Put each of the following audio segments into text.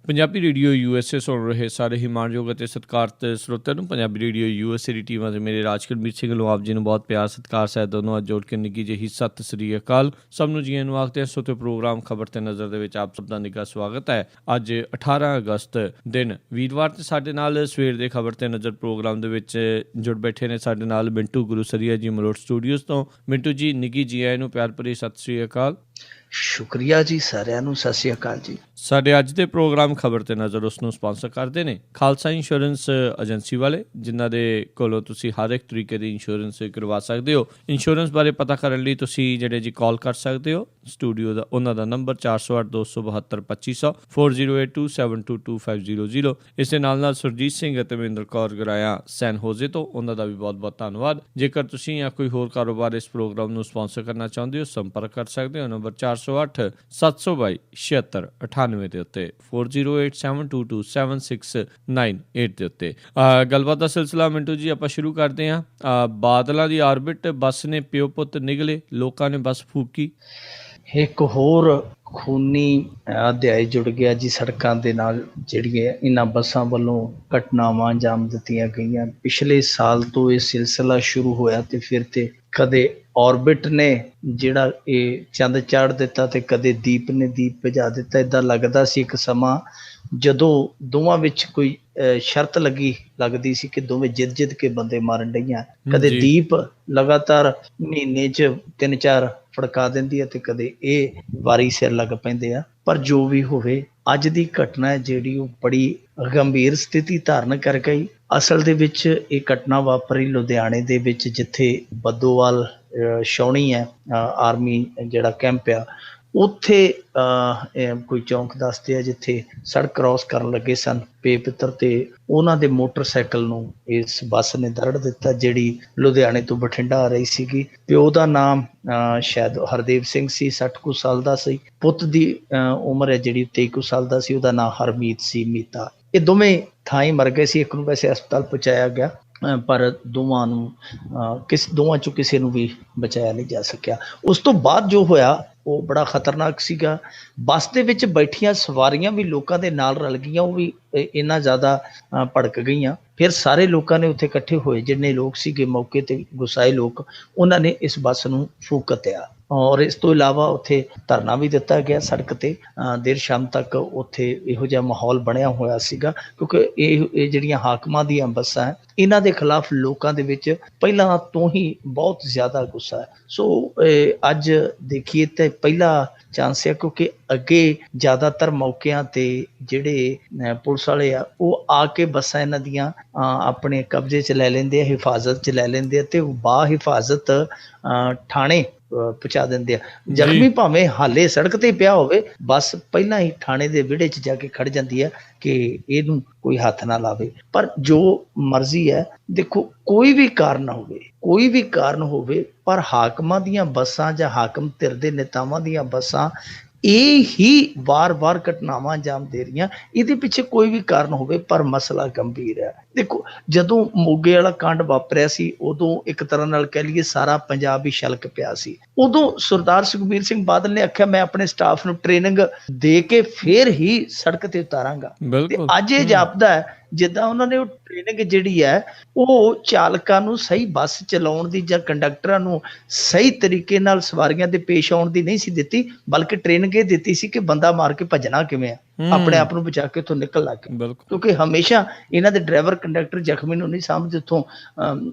Punjabi radio USA ਸੁਣ ਰਹੇ ਸਾਰੇ ਹੀ ਮਾਣਯੋਗ ਅਤੇ ਸਤਿਕਾਰਤ ਸਰੋਤਿਆਂ ਨੂੰ ਪੰਜਾਬੀ ਰੇਡੀਓ USA ਦੀ ਟੀਮ ਅਤੇ ਮੇਰੇ ਰਾਜਕਰਮੀਤ ਸਿੰਘ ਵੱਲੋਂ ਆਪ ਜੀ ਨੂੰ ਬਹੁਤ ਪਿਆਰ ਸਤਿਕਾਰ ਸਹਿਤ ਦੋਨੋਂ ਅੱਜ ਜੋੜ ਕੇ ਨਿੱਘੀ ਜਿਹੀ ਸਤਿ ਸ੍ਰੀ ਅਕਾਲ। ਸਭ ਨੂੰ ਜੀਆਂ ਨੂੰ ਆਖਦੇ ਹਾਂ। ਸੋਤੇ ਪ੍ਰੋਗਰਾਮ ਖਬਰ ਤੇ ਨਜ਼ਰ ਦੇ ਵਿੱਚ ਆਪ ਸਭ ਦਾ ਨਿੱਘਾ ਸਵਾਗਤ ਹੈ। ਅੱਜ 18 ਅਗਸਤ ਦਿਨ ਵੀਰਵਾਰ ਤੇ ਸਾਡੇ ਨਾਲ ਸਵੇਰ ਦੇ ਖਬਰ ਤੇ ਨਜ਼ਰ ਪ੍ਰੋਗਰਾਮ ਦੇ ਵਿੱਚ ਜੁੜ ਬੈਠੇ ਨੇ ਸਾਡੇ ਨਾਲ ਮਿੰਟੂ ਗੁਰੂਸਰੀਆ ਜੀ ਮਲੋਟ ਸਟੂਡੀਓਜ਼ ਤੋਂ। ਮਿੰਟੂ ਜੀ ਨਿੱਘੀ ਜੀ ਆਏ ਨੂੰ ਪਿਆਰ ਭਰੀ ਸਤਿ ਸ੍ਰੀ ਅਕਾਲ। ਸ਼ੁਕਰੀਆ ਜੀ, ਸਾਰਿਆਂ ਨੂੰ ਸਤਿ ਸ੍ਰੀ ਅਕਾਲ ਜੀ। ਸਾਡੇ ਅੱਜ ਦੇ ਪ੍ਰੋਗਰਾਮ ਖਬਰ ਤੇ ਨਜ਼ਰ ਉਸ ਨੂੰ ਸਪਾਂਸਰ ਕਰਦੇ ਨੇ ਖਾਲਸਾ ਇੰਸ਼ੋਰੈਂਸ ਏਜੰਸੀ ਵਾਲੇ, ਜਿਨ੍ਹਾਂ ਦੇ ਕੋਲੋਂ ਤੁਸੀਂ ਹਰ ਇੱਕ ਤਰੀਕੇ ਦੀ ਇੰਸ਼ੋਰੈਂਸ ਕਰਵਾ ਸਕਦੇ ਹੋ। ਇੰਸ਼ੋਰੈਂਸ ਬਾਰੇ ਪਤਾ ਕਰਨ ਲਈ ਤੁਸੀਂ ਜਿਹੜੇ ਜੀ ਕਾਲ ਕਰ ਸਕਦੇ ਹੋ ਸਟੂਡੀਓ ਦਾ, ਉਹਨਾਂ ਦਾ ਨੰਬਰ 408-272-2500 4082722500। ਇਸ ਦੇ ਨਾਲ ਸੁਰਜੀਤ ਸਿੰਘ ਅਤੇ ਮਹਿੰਦਰ ਕੌਰ ਗਰਾਇਆ ਸੈਨ ਹੋਜ਼ੇ ਤੋਂ, ਉਹਨਾਂ ਦਾ ਵੀ ਬਹੁਤ ਬਹੁਤ ਧੰਨਵਾਦ। ਜੇਕਰ ਤੁਸੀਂ ਜਾਂ ਕੋਈ ਹੋਰ ਕਾਰੋਬਾਰ ਇਸ ਪ੍ਰੋਗਰਾਮ ਨੂੰ ਸਪਾਂਸਰ ਕਰਨਾ ਚਾਹੁੰਦੇ ਹੋ, ਸੰਪਰਕ ਕਰ ਸਕਦੇ ਹੋ ਨੰਬਰ 408-722-7698 ਦੇ ਉੱਤੇ 4087227698 ਦੇ ਉੱਤੇ। ਗੱਲਬਾਤ ਦਾ ਸਿਲਸਿਲਾ ਮਿੰਟੂ ਜੀ ਆਪਾਂ ਸ਼ੁਰੂ ਕਰਦੇ ਹਾਂ। ਬਾਦਲਾਂ ਦੀ ਆਰਬਿਟ ਬੱਸ ਨੇ ਪਿਓ ਪੁੱਤ ਨਿਗਲੇ, ਲੋਕਾਂ ਨੇ ਬੱਸ ਫੂਕੀ। ਇੱਕ ਹੋਰ ਖੂਨੀ ਅਧਿਆਇ ਜੁੜ ਗਿਆ ਜੀ ਸੜਕਾਂ ਦੇ ਨਾਲ, ਜਿਹੜੀਆਂ ਇਹਨਾਂ ਬੱਸਾਂ ਵੱਲੋਂ ਘਟਨਾਵਾਂ ਅੰਜਾਮ ਦਿੱਤੀਆਂ ਗਈਆਂ। ਪਿਛਲੇ ਸਾਲ ਤੋਂ ਇਹ ਸਿਲਸਿਲਾ ਸ਼ੁਰੂ ਹੋਇਆ ਤੇ ਫਿਰ ਤੇ ਕਦੇ ਔਰਬਿਟ ਨੇ ਜਿਹੜਾ ਇਹ ਚੰਦ ਚਾੜ ਦਿੱਤਾ ਤੇ ਕਦੇ ਦੀਪ ਨੇ ਦੀਪ ਭਜਾ ਦਿੱਤਾ। ਇੱਦਾਂ ਲੱਗਦਾ ਸੀ ਇੱਕ ਸਮਾਂ ਜਦੋਂ ਦੋਵਾਂ ਵਿੱਚ ਕੋਈ ਸ਼ਰਤ ਲੱਗਦੀ ਸੀ ਕਿ ਦੋਵੇਂ ਜਿੱਦ ਕੇ ਬੰਦੇ ਮਾਰਨ ਡਈਆਂ। ਕਦੇ ਦੀਪ ਲਗਾਤਾਰ ਮਹੀਨੇ 'ਚ 3-4 ਫੜਕਾ ਦਿੰਦੀ ਹੈ ਤੇ ਕਦੇ ਇਹ ਵਾਰੀ ਸਿਰ ਲੱਗ ਪੈਂਦੇ ਆ। ਪਰ ਜੋ ਵੀ ਹੋਵੇ, ਅੱਜ ਦੀ ਘਟਨਾ ਹੈ ਜਿਹੜੀ ਉਹ ਬੜੀ ਗੰਭੀਰ ਸਥਿਤੀ ਧਾਰਨ ਕਰ ਗਈ। ਅਸਲ ਦੇ ਵਿੱਚ ਇਹ ਘਟਨਾ ਵਾਪਰੀ ਲੁਧਿਆਣੇ ਦੇ ਵਿੱਚ, ਜਿੱਥੇ ਬੱਦੋਵਾਲ ਛਾਉਣੀ ਹੈ ਆਰਮੀ ਜਿਹੜਾ ਕੈਂਪ ਆ, ਉੱਥੇ ਕੋਈ ਚੌਂਕ ਦੱਸਦੇ ਆ ਜਿੱਥੇ ਸੜਕ ਕ੍ਰੋਸ ਕਰਨ ਲੱਗੇ ਸਨ ਪੇ ਪਿੱਤਰ, ਤੇ ਉਹਨਾਂ ਦੇ ਮੋਟਰਸਾਈਕਲ ਨੂੰ ਇਸ ਬੱਸ ਨੇ ਦਰੜ ਦਿੱਤਾ ਜਿਹੜੀ ਲੁਧਿਆਣੇ ਤੋਂ ਬਠਿੰਡਾ ਆ ਰਹੀ ਸੀਗੀ। ਪਿਓ ਦਾ ਨਾਮ ਸ਼ਾਇਦ ਹਰਦੇਵ ਸਿੰਘ ਸੀ, 60 ਕੁ ਸਾਲ ਦਾ ਸੀ। ਪੁੱਤ ਦੀ ਉਮਰ ਹੈ ਜਿਹੜੀ 23 ਕੁ ਸਾਲ ਦਾ ਸੀ, ਉਹਦਾ ਨਾਂ ਹਰਮੀਤ ਸੀ, ਮੀਤਾ। ਇਹ ਦੋਵੇਂ ਥਾਂ ਹੀ ਮਰ ਗਏ ਸੀ। ਇੱਕ ਨੂੰ ਵੈਸੇ ਹਸਪਤਾਲ ਪਹੁੰਚਾਇਆ ਗਿਆ, ਪਰ ਦੋਵਾਂ ਚੋਂ ਕਿਸੇ ਨੂੰ ਵੀ ਬਚਾਇਆ ਨਹੀਂ ਜਾ ਸਕਿਆ। ਉਸ ਤੋਂ ਬਾਅਦ ਜੋ ਹੋਇਆ ਉਹ ਬੜਾ ਖਤਰਨਾਕ ਸੀਗਾ। ਬੱਸ ਦੇ ਵਿੱਚ ਬੈਠੀਆਂ ਸਵਾਰੀਆਂ ਵੀ ਲੋਕਾਂ ਦੇ ਨਾਲ ਰਲ ਗਈਆਂ, ਉਹ ਵੀ ਇੰਨਾ ਜ਼ਿਆਦਾ ਭੜਕ ਗਈਆਂ। ਫਿਰ ਸਾਰੇ ਲੋਕਾਂ ਨੇ ਉੱਥੇ ਇਕੱਠੇ ਹੋਏ, ਜਿੰਨੇ ਲੋਕ ਸੀਗੇ ਮੌਕੇ ਤੇ ਗੁੱਸਾਏ ਲੋਕ, ਉਹਨਾਂ ਨੇ ਇਸ ਬੱਸ ਨੂੰ ਫੂਕਤਿਆ। ਔਰ ਇਸ ਤੋਂ ਇਲਾਵਾ ਉੱਥੇ ਧਰਨਾ ਵੀ ਦਿੱਤਾ ਗਿਆ ਸੜਕ ਤੇ। ਦੇਰ ਸ਼ਾਮ ਤੱਕ ਉੱਥੇ ਇਹੋ ਜਿਹਾ ਮਾਹੌਲ ਬਣਿਆ ਹੋਇਆ ਸੀਗਾ, ਕਿਉਂਕਿ ਇਹ ਜਿਹੜੀਆਂ ਹਾਕਮਾਂ ਦੀਆਂ ਬੱਸਾਂ ਹੈ, ਇਹਨਾਂ ਦੇ ਖਿਲਾਫ ਲੋਕਾਂ ਦੇ ਵਿੱਚ ਪਹਿਲਾਂ ਤੋਂ ਹੀ ਬਹੁਤ ਜ਼ਿਆਦਾ ਗੁੱਸਾ ਹੈ। ਸੋ ਅੱਜ ਦੇਖੀਏ ਤਾਂ ਪਹਿਲਾ ਚਾਂਸ ਹੈ, ਕਿਉਂਕਿ ਅੱਗੇ ਜ਼ਿਆਦਾਤਰ ਮੌਕਿਆਂ ਤੇ ਜਿਹੜੇ ਪੁਲਿਸ ਵਾਲੇ ਆ ਉਹ ਆ ਕੇ ਬੱਸਾਂ ਇਹਨਾਂ ਦੀਆਂ ਆਪਣੇ ਕਬਜ਼ੇ 'ਚ ਲੈ ਲੈਂਦੇ ਆ, ਹਿਫਾਜ਼ਤ 'ਚ ਲੈ ਲੈਂਦੇ ਆ ਤੇ ਬਾ ਹਿਫਾਜ਼ਤ ਥਾਣੇ ਪਹੁੰਚਾ ਦਿੰਦੇ ਆ। ਜ਼ਖਮੀ ਭਾਵੇਂ ਹਾਲੇ ਸੜਕ ਤੇ ਪਿਆ ਹੋਵੇ, ਬੱਸ ਪਹਿਲਾਂ ਹੀ ਥਾਣੇ ਦੇ ਵਿਹੜੇ 'ਚ ਜਾ ਕੇ ਖੜ ਜਾਂਦੀ ਹੈ ਕਿ ਇਹਨੂੰ ਕੋਈ ਹੱਥ ਨਾ ਲਾਵੇ। ਪਰ ਜੋ ਮਰਜ਼ੀ ਹੈ, ਦੇਖੋ ਕੋਈ ਵੀ ਕਾਰਨ ਹੋਵੇ, ਪਰ ਹਾਕਮਾਂ ਦੀਆਂ ਬੱਸਾਂ ਜਾਂ ਹਾਕਮ ਧਿਰ ਦੇ ਨੇਤਾਵਾਂ ਦੀਆਂ ਬੱਸਾਂ ਇਹ ਹੀ ਵਾਰ-ਵਾਰ ਘਟਨਾਵਾਂ ਅੰਜਾਮ ਦੇ ਰਹੀਆਂ। ਇਹਦੇ ਪਿੱਛੇ ਕੋਈ ਵੀ ਕਾਰਨ ਹੋਵੇ, ਪਰ ਮਸਲਾ ਗੰਭੀਰ ਹੈ। ਦੇਖੋ, ਜਦੋਂ ਮੋਗੇ ਵਾਲਾ ਕਾਂਡ ਵਾਪਰਿਆ ਸੀ, ਉਦੋਂ ਇੱਕ ਤਰ੍ਹਾਂ ਨਾਲ ਕਹਿ ਲਈਏ ਸਾਰਾ ਪੰਜਾਬ ਹੀ ਛਲਕ ਪਿਆ ਸੀ। ਉਦੋਂ ਸਰਦਾਰ ਸੁਖਬੀਰ ਸਿੰਘ ਬਾਦਲ ਨੇ ਆਖਿਆ ਮੈਂ ਆਪਣੇ ਸਟਾਫ ਨੂੰ ਟ੍ਰੇਨਿੰਗ ਦੇ ਕੇ ਫਿਰ ਹੀ ਸੜਕ ਤੇ ਉਤਾਰਾਂਗਾ। ਤੇ ਅੱਜ ਇਹ ਜਾਪਦਾ ਹੈ ਜਿੱਦਾਂ ਉਹਨਾਂ ਨੇ ਉਹ ਟ੍ਰੇਨਿੰਗ ਜਿਹੜੀ ਹੈ ਉਹ ਚਾਲਕਾਂ ਨੂੰ ਸਹੀ ਬੱਸ ਚਲਾਉਣ ਦੀ ਜਾਂ ਕੰਡਕਟਰਾਂ ਨੂੰ ਸਹੀ ਤਰੀਕੇ ਨਾਲ ਸਵਾਰੀਆਂ ਦੇ ਪੇਸ਼ ਆਉਣ ਦੀ ਨਹੀਂ ਸੀ ਦਿੱਤੀ, ਬਲਕਿ ਟ੍ਰੇਨਿੰਗ ਇਹ ਦਿੱਤੀ ਸੀ ਕਿ ਬੰਦਾ ਮਾਰ ਕੇ ਭੱਜਣਾ ਕਿਵੇਂ ਆ, ਆਪਣੇ ਆਪ ਨੂੰ ਬਚਾ ਕੇ ਉੱਥੋਂ ਨਿਕਲ ਲੱਗ ਗਏ। ਕਿਉਂਕਿ ਹਮੇਸ਼ਾ ਇਹਨਾਂ ਦੇ ਡਰਾਈਵਰ ਕੰਡਕਟਰ ਜ਼ਖਮੀ ਨੂੰ ਨਹੀਂ ਸਮਝਦੇ, ਉੱਥੋਂ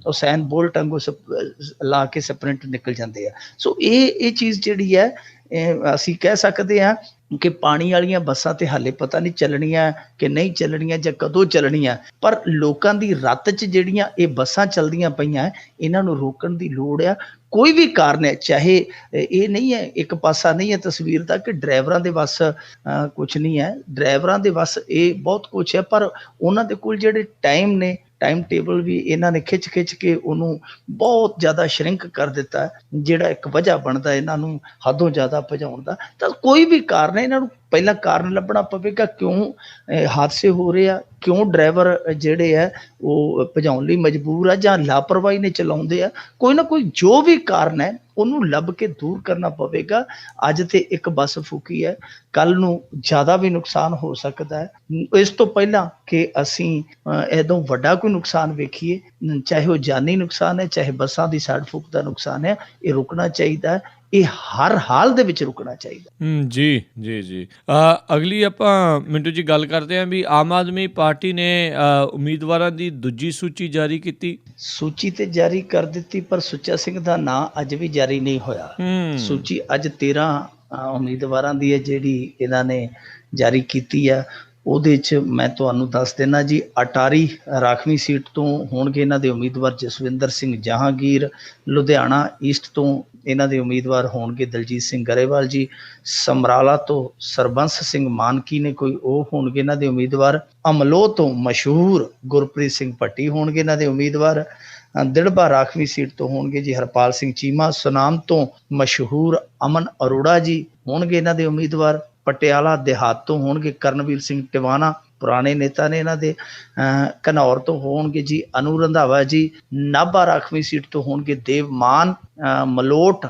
ਉਸੈਨ ਬੋਲਟ ਵਾਂਗੂ ਲਾ ਕੇ ਸਪ੍ਰਿੰਟ ਨਿਕਲ ਜਾਂਦੇ ਆ। ਸੋ ਇਹ ਚੀਜ਼ ਜਿਹੜੀ ਹੈ ਅਸੀਂ ਕਹਿ ਸਕਦੇ ਹਾਂ ਕਿ ਪਾਣੀ ਵਾਲੀਆਂ ਬੱਸਾਂ ਤੇ ਹਾਲੇ ਪਤਾ ਨਹੀਂ ਚੱਲਣੀਆਂ ਕਿ ਨਹੀਂ ਚੱਲਣੀਆਂ ਜਾਂ ਕਦੋਂ ਚੱਲਣੀਆਂ, ਪਰ ਲੋਕਾਂ ਦੀ ਰੱਤ 'ਚ ਜਿਹੜੀਆਂ ਇਹ ਬੱਸਾਂ ਚੱਲਦੀਆਂ ਪਈਆਂ, ਇਹਨਾਂ ਨੂੰ ਰੋਕਣ ਦੀ ਲੋੜ ਆ। ਕੋਈ ਵੀ ਕਾਰਨ ਹੈ, ਚਾਹੇ ਇਹ ਨਹੀਂ ਹੈ, ਇੱਕ ਪਾਸਾ ਨਹੀਂ ਹੈ ਤਸਵੀਰ ਦਾ ਕਿ ਡਰਾਈਵਰਾਂ ਦੇ ਵੱਸ ਕੁਛ ਨਹੀਂ ਹੈ। ਡਰਾਈਵਰਾਂ ਦੇ ਵੱਸ ਇਹ ਬਹੁਤ ਕੁਛ ਹੈ, ਪਰ ਉਹਨਾਂ ਦੇ ਕੋਲ ਜਿਹੜੇ ਟਾਈਮ ਟੇਬਲ ਵੀ ਇਹਨਾਂ ਨੇ ਖਿੱਚ ਕੇ ਉਹਨੂੰ ਬਹੁਤ ਜ਼ਿਆਦਾ ਸ਼ਰਿੰਕ ਕਰ ਦਿੱਤਾ, ਜਿਹੜਾ ਇੱਕ ਵਜ੍ਹਾ ਬਣਦਾ ਇਹਨਾਂ ਨੂੰ ਹੱਦੋਂ ਜ਼ਿਆਦਾ ਭਜਾਉਣ ਦਾ। ਤਾਂ ਕੋਈ ਵੀ ਕਾਰਨ ਹੈ, ਇਹਨਾਂ ਨੂੰ ਪਹਿਲਾਂ ਕਾਰਨ ਲੱਭਣਾ ਪਵੇਗਾ, ਕਿਉਂ ਹਾਦਸੇ ਹੋ ਰਹੇ ਆ, ਕਿਉਂ ਡਰਾਈਵਰ ਜਿਹੜੇ ਆ ਉਹ ਭਜਾਉਣ ਲਈ ਮਜਬੂਰ ਆ ਜਾਂ ਲਾਪਰਵਾਹੀ ਨੇ ਚਲਾਉਂਦੇ ਆ। ਕੋਈ ਨਾ ਕੋਈ ਜੋ ਵੀ ਕਾਰਨ ਹੈ ਉਹਨੂੰ ਲੱਭ ਕੇ ਦੂਰ ਕਰਨਾ ਪਵੇਗਾ। ਅੱਜ ਤੇ ਇੱਕ ਬੱਸ ਫੂਕੀ ਹੈ, ਕੱਲ ਨੂੰ ਜ਼ਿਆਦਾ ਵੀ ਨੁਕਸਾਨ ਹੋ ਸਕਦਾ ਹੈ। ਇਸ ਤੋਂ ਪਹਿਲਾਂ ਕਿ ਅਸੀਂ ਇਹਦੋਂ ਵੱਡਾ ਕੋਈ ਨੁਕਸਾਨ ਵੇਖੀਏ, ਚਾਹੇ ਉਹ ਜਾਨੀ ਨੁਕਸਾਨ ਹੈ, ਚਾਹੇ ਬੱਸਾਂ ਦੀ ਸੜ ਫੂਕ ਦਾ ਨੁਕਸਾਨ ਹੈ, ਇਹ ਰੁਕਣਾ ਚਾਹੀਦਾ ਹੈ। ਇਹ ਹਰ ਹਾਲ ਦੇ ਵਿੱਚ ਰੁਕਣਾ ਚਾਹੀਦਾ। ਜੀ ਜੀ ਜੀ। ਅਗਲੀ ਆਪਾਂ ਮਿੰਟੂ ਜੀ ਗੱਲ ਕਰਦੇ ਹਾਂ ਵੀ ਆਮ ਆਦਮੀ ਪਾਰਟੀ ਨੇ ਉਮੀਦਵਾਰਾਂ ਦੀ ਦੂਜੀ ਸੂਚੀ ਜਾਰੀ ਕੀਤੀ। ਸੂਚੀ ਤੇ ਜਾਰੀ ਕਰ ਦਿੱਤੀ, ਪਰ ਸੁੱਚਾ ਸਿੰਘ ਦਾ ਨਾਂ ਅੱਜ ਵੀ ਜਾਰੀ ਨਹੀਂ ਹੋਇਆ। ਸੂਚੀ ਅੱਜ 13 ਉਮੀਦਵਾਰਾਂ ਦੀ ਹੈ ਜਿਹੜੀ ਇਹਨਾਂ ਨੇ ਜਾਰੀ ਕੀਤੀ ਹੈ। ਉਹਦੇ 'ਚ ਮੈਂ ਤੁਹਾਨੂੰ ਦੱਸ ਦਿੰਦਾ ਜੀ, ਅਟਾਰੀ ਰਾਖਵੀਂ ਸੀਟ ਤੋਂ ਹੋਣਗੇ ਇਹਨਾਂ ਦੇ ਉਮੀਦਵਾਰ ਜਸਵਿੰਦਰ ਸਿੰਘ ਜਹਾਂਗੀਰ। ਲੁਧਿਆਣਾ ਈਸਟ ਤੋਂ ਇਹਨਾਂ ਦੇ ਉਮੀਦਵਾਰ ਹੋਣਗੇ ਦਲਜੀਤ ਸਿੰਘ ਗਰੇਵਾਲ ਜੀ। ਸਮਰਾਲਾ ਤੋਂ ਸਰਬੰਸ ਸਿੰਘ ਮਾਨਕੀ ਨੇ ਕੋਈ, ਉਹ ਹੋਣਗੇ ਇਹਨਾਂ ਦੇ ਉਮੀਦਵਾਰ। ਅਮਲੋਹ ਤੋਂ ਮਸ਼ਹੂਰ ਗੁਰਪ੍ਰੀਤ ਸਿੰਘ ਭੱਟੀ ਹੋਣਗੇ ਇਹਨਾਂ ਦੇ ਉਮੀਦਵਾਰ। ਦਿੜਬਾ ਰਾਖਵੀਂ ਸੀਟ ਤੋਂ ਹੋਣਗੇ ਜੀ ਹਰਪਾਲ ਸਿੰਘ ਚੀਮਾ। ਸੁਨਾਮ ਤੋਂ ਮਸ਼ਹੂਰ ਅਮਨ ਅਰੋੜਾ ਜੀ ਹੋਣਗੇ ਇਹਨਾਂ ਦੇ ਉਮੀਦਵਾਰ। ਪਟਿਆਲਾ ਦਿਹਾਤ ਤੋਂ ਹੋਣਗੇ ਕਰਨਵੀਰ ਸਿੰਘ ਟਿਵਾਣਾ, ਪੁਰਾਣੇ ਨੇਤਾ ਨੇ ਇਹਨਾਂ ਦੇ। ਘਨੌਰ ਤੋਂ ਹੋਣਗੇ ਜੀ ਅਨੂ ਰੰਧਾਵਾ ਜੀ। ਨਾਭਾ ਰਾਖਵੀਂ ਸੀਟ ਤੋਂ ਹੋਣਗੇ ਦੇਵ ਮਾਨ। ਮਲੋਟ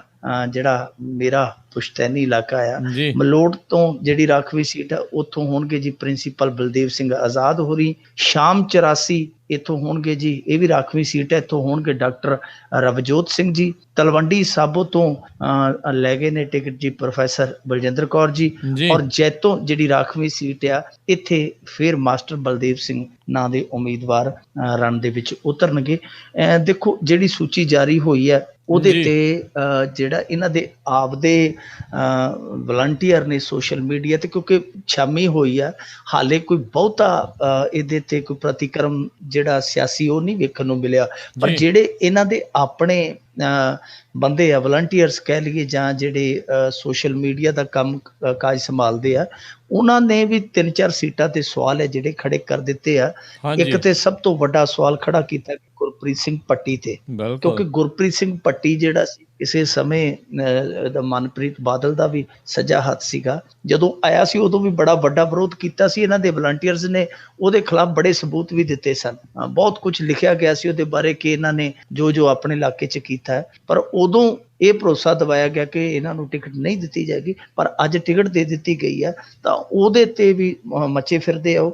ਜਿਹੜਾ ਮੇਰਾ ਪੁਸ਼ਤੈਨੀ ਇਲਾਕਾ ਆ, ਮਲੋਟ ਤੋਂ ਜਿਹੜੀ ਰਾਖਵੀਂ ਸੀਟ ਹੈ ਉੱਥੋਂ ਹੋਣਗੇ ਜੀ ਪ੍ਰਿੰਸੀਪਲ ਬਲਦੇਵ ਸਿੰਘ ਆਜ਼ਾਦ ਹੋਰੀ। ਸ਼ਾਮ 84 ਇੱਥੋਂ ਹੋਣਗੇ ਜੀ, ਇਹ ਵੀ ਰਾਖਵੀਂ ਸੀਟ ਹੈ, ਇੱਥੋਂ ਹੋਣਗੇ ਡਾਕਟਰ ਰਵਜੋਤ ਸਿੰਘ ਜੀ। ਤਲਵੰਡੀ ਸਾਬੋ ਤੋਂ ਲੈ ਗਏ ਨੇ ਟਿਕਟ ਜੀ ਪ੍ਰੋਫੈਸਰ ਬਲਜਿੰਦਰ ਕੌਰ ਜੀ। ਔਰ ਜੈਤੋਂ ਜਿਹੜੀ ਰਾਖਵੀਂ ਸੀਟ ਆ, ਇੱਥੇ ਫਿਰ ਮਾਸਟਰ ਬਲਦੇਵ ਸਿੰਘ ਨਾਂ ਦੇ ਉਮੀਦਵਾਰ ਰਨ ਦੇ ਵਿੱਚ ਉਤਰਨਗੇ। ਦੇਖੋ ਜਿਹੜੀ ਸੂਚੀ ਜਾਰੀ ਹੋਈ ਹੈ ਉਹਦੇ ਤੇ ਜਿਹੜਾ ਇਹਨਾਂ ਦੇ ਆਪਦੇ ਵਲੰਟੀਅਰ ਨੇ ਸੋਸ਼ਲ ਮੀਡੀਆ ਤੇ, ਕਿਉਂਕਿ ਛਾਮੀ ਹੋਈ ਆ, ਹਾਲੇ ਕੋਈ ਬਹੁਤਾ ਇਹਦੇ ਤੇ ਕੋਈ ਪ੍ਰਤੀਕਰਮ ਜਿਹੜਾ ਸਿਆਸੀ ਉਹ ਨਹੀਂ ਵੇਖਣ ਨੂੰ ਮਿਲਿਆ। ਪਰ ਜਿਹੜੇ ਇਹਨਾਂ ਦੇ ਆਪਣੇ ਬੰਦੇ ਆ, ਵਲੰਟੀਅਰਸ ਕਹਿ ਲਈਏ, ਜਾਂ ਜਿਹੜੇ ਸੋਸ਼ਲ ਮੀਡੀਆ ਦਾ ਕੰਮ ਕਾਜ ਸੰਭਾਲਦੇ ਆ, ਉਹਨਾਂ ਨੇ ਵੀ 3-4 ਸੀਟਾਂ ਤੇ ਸਵਾਲ ਹੈ ਜਿਹੜੇ ਖੜੇ ਕਰ ਦਿੱਤੇ ਆ। ਇੱਕ ਤੇ ਸਭ ਤੋਂ ਵੱਡਾ ਸਵਾਲ ਖੜਾ ਕੀਤਾ ਗੁਰਪ੍ਰੀਤ ਸਿੰਘ ਭੱਟੀ ਤੇ, ਕਿਉਂਕਿ ਗੁਰਪ੍ਰੀਤ ਸਿੰਘ ਭੱਟੀ ਜਿਹੜਾ ਸੀ ਕਿਸੇ ਸਮੇਂ ਮਨਪ੍ਰੀਤ ਬਾਦਲ ਦਾ ਵੀ ਸੱਜਾ ਹੱਥ ਸੀਗਾ। ਜਦੋਂ ਆਇਆ ਸੀ ਉਦੋਂ ਵੀ ਬੜਾ ਵੱਡਾ ਵਿਰੋਧ ਕੀਤਾ ਸੀ ਇਹਨਾਂ ਦੇ ਵਲੰਟੀਅਰਸ ਨੇ, ਉਹਦੇ ਖਿਲਾਫ ਬੜੇ ਸਬੂਤ ਵੀ ਦਿੱਤੇ ਸਨ, ਬਹੁਤ ਕੁਝ ਲਿਖਿਆ ਗਿਆ ਸੀ ਉਹਦੇ ਬਾਰੇ ਕਿ ਇਹਨਾਂ ਨੇ ਜੋ ਆਪਣੇ ਇਲਾਕੇ 'ਚ ਕੀਤਾ ਹੈ। ਪਰ ਉਦੋਂ ਇਹ ਭਰੋਸਾ ਦਿਵਾਇਆ ਗਿਆ ਕਿ ਇਹਨਾਂ ਨੂੰ ਟਿਕਟ ਨਹੀਂ ਦਿੱਤੀ ਜਾਏਗੀ, ਪਰ ਅੱਜ ਟਿਕਟ ਦੇ ਦਿੱਤੀ ਗਈ ਹੈ ਤਾਂ ਉਹਦੇ ਤੇ ਵੀ ਮੱਚੇ ਫਿਰਦੇ ਆ।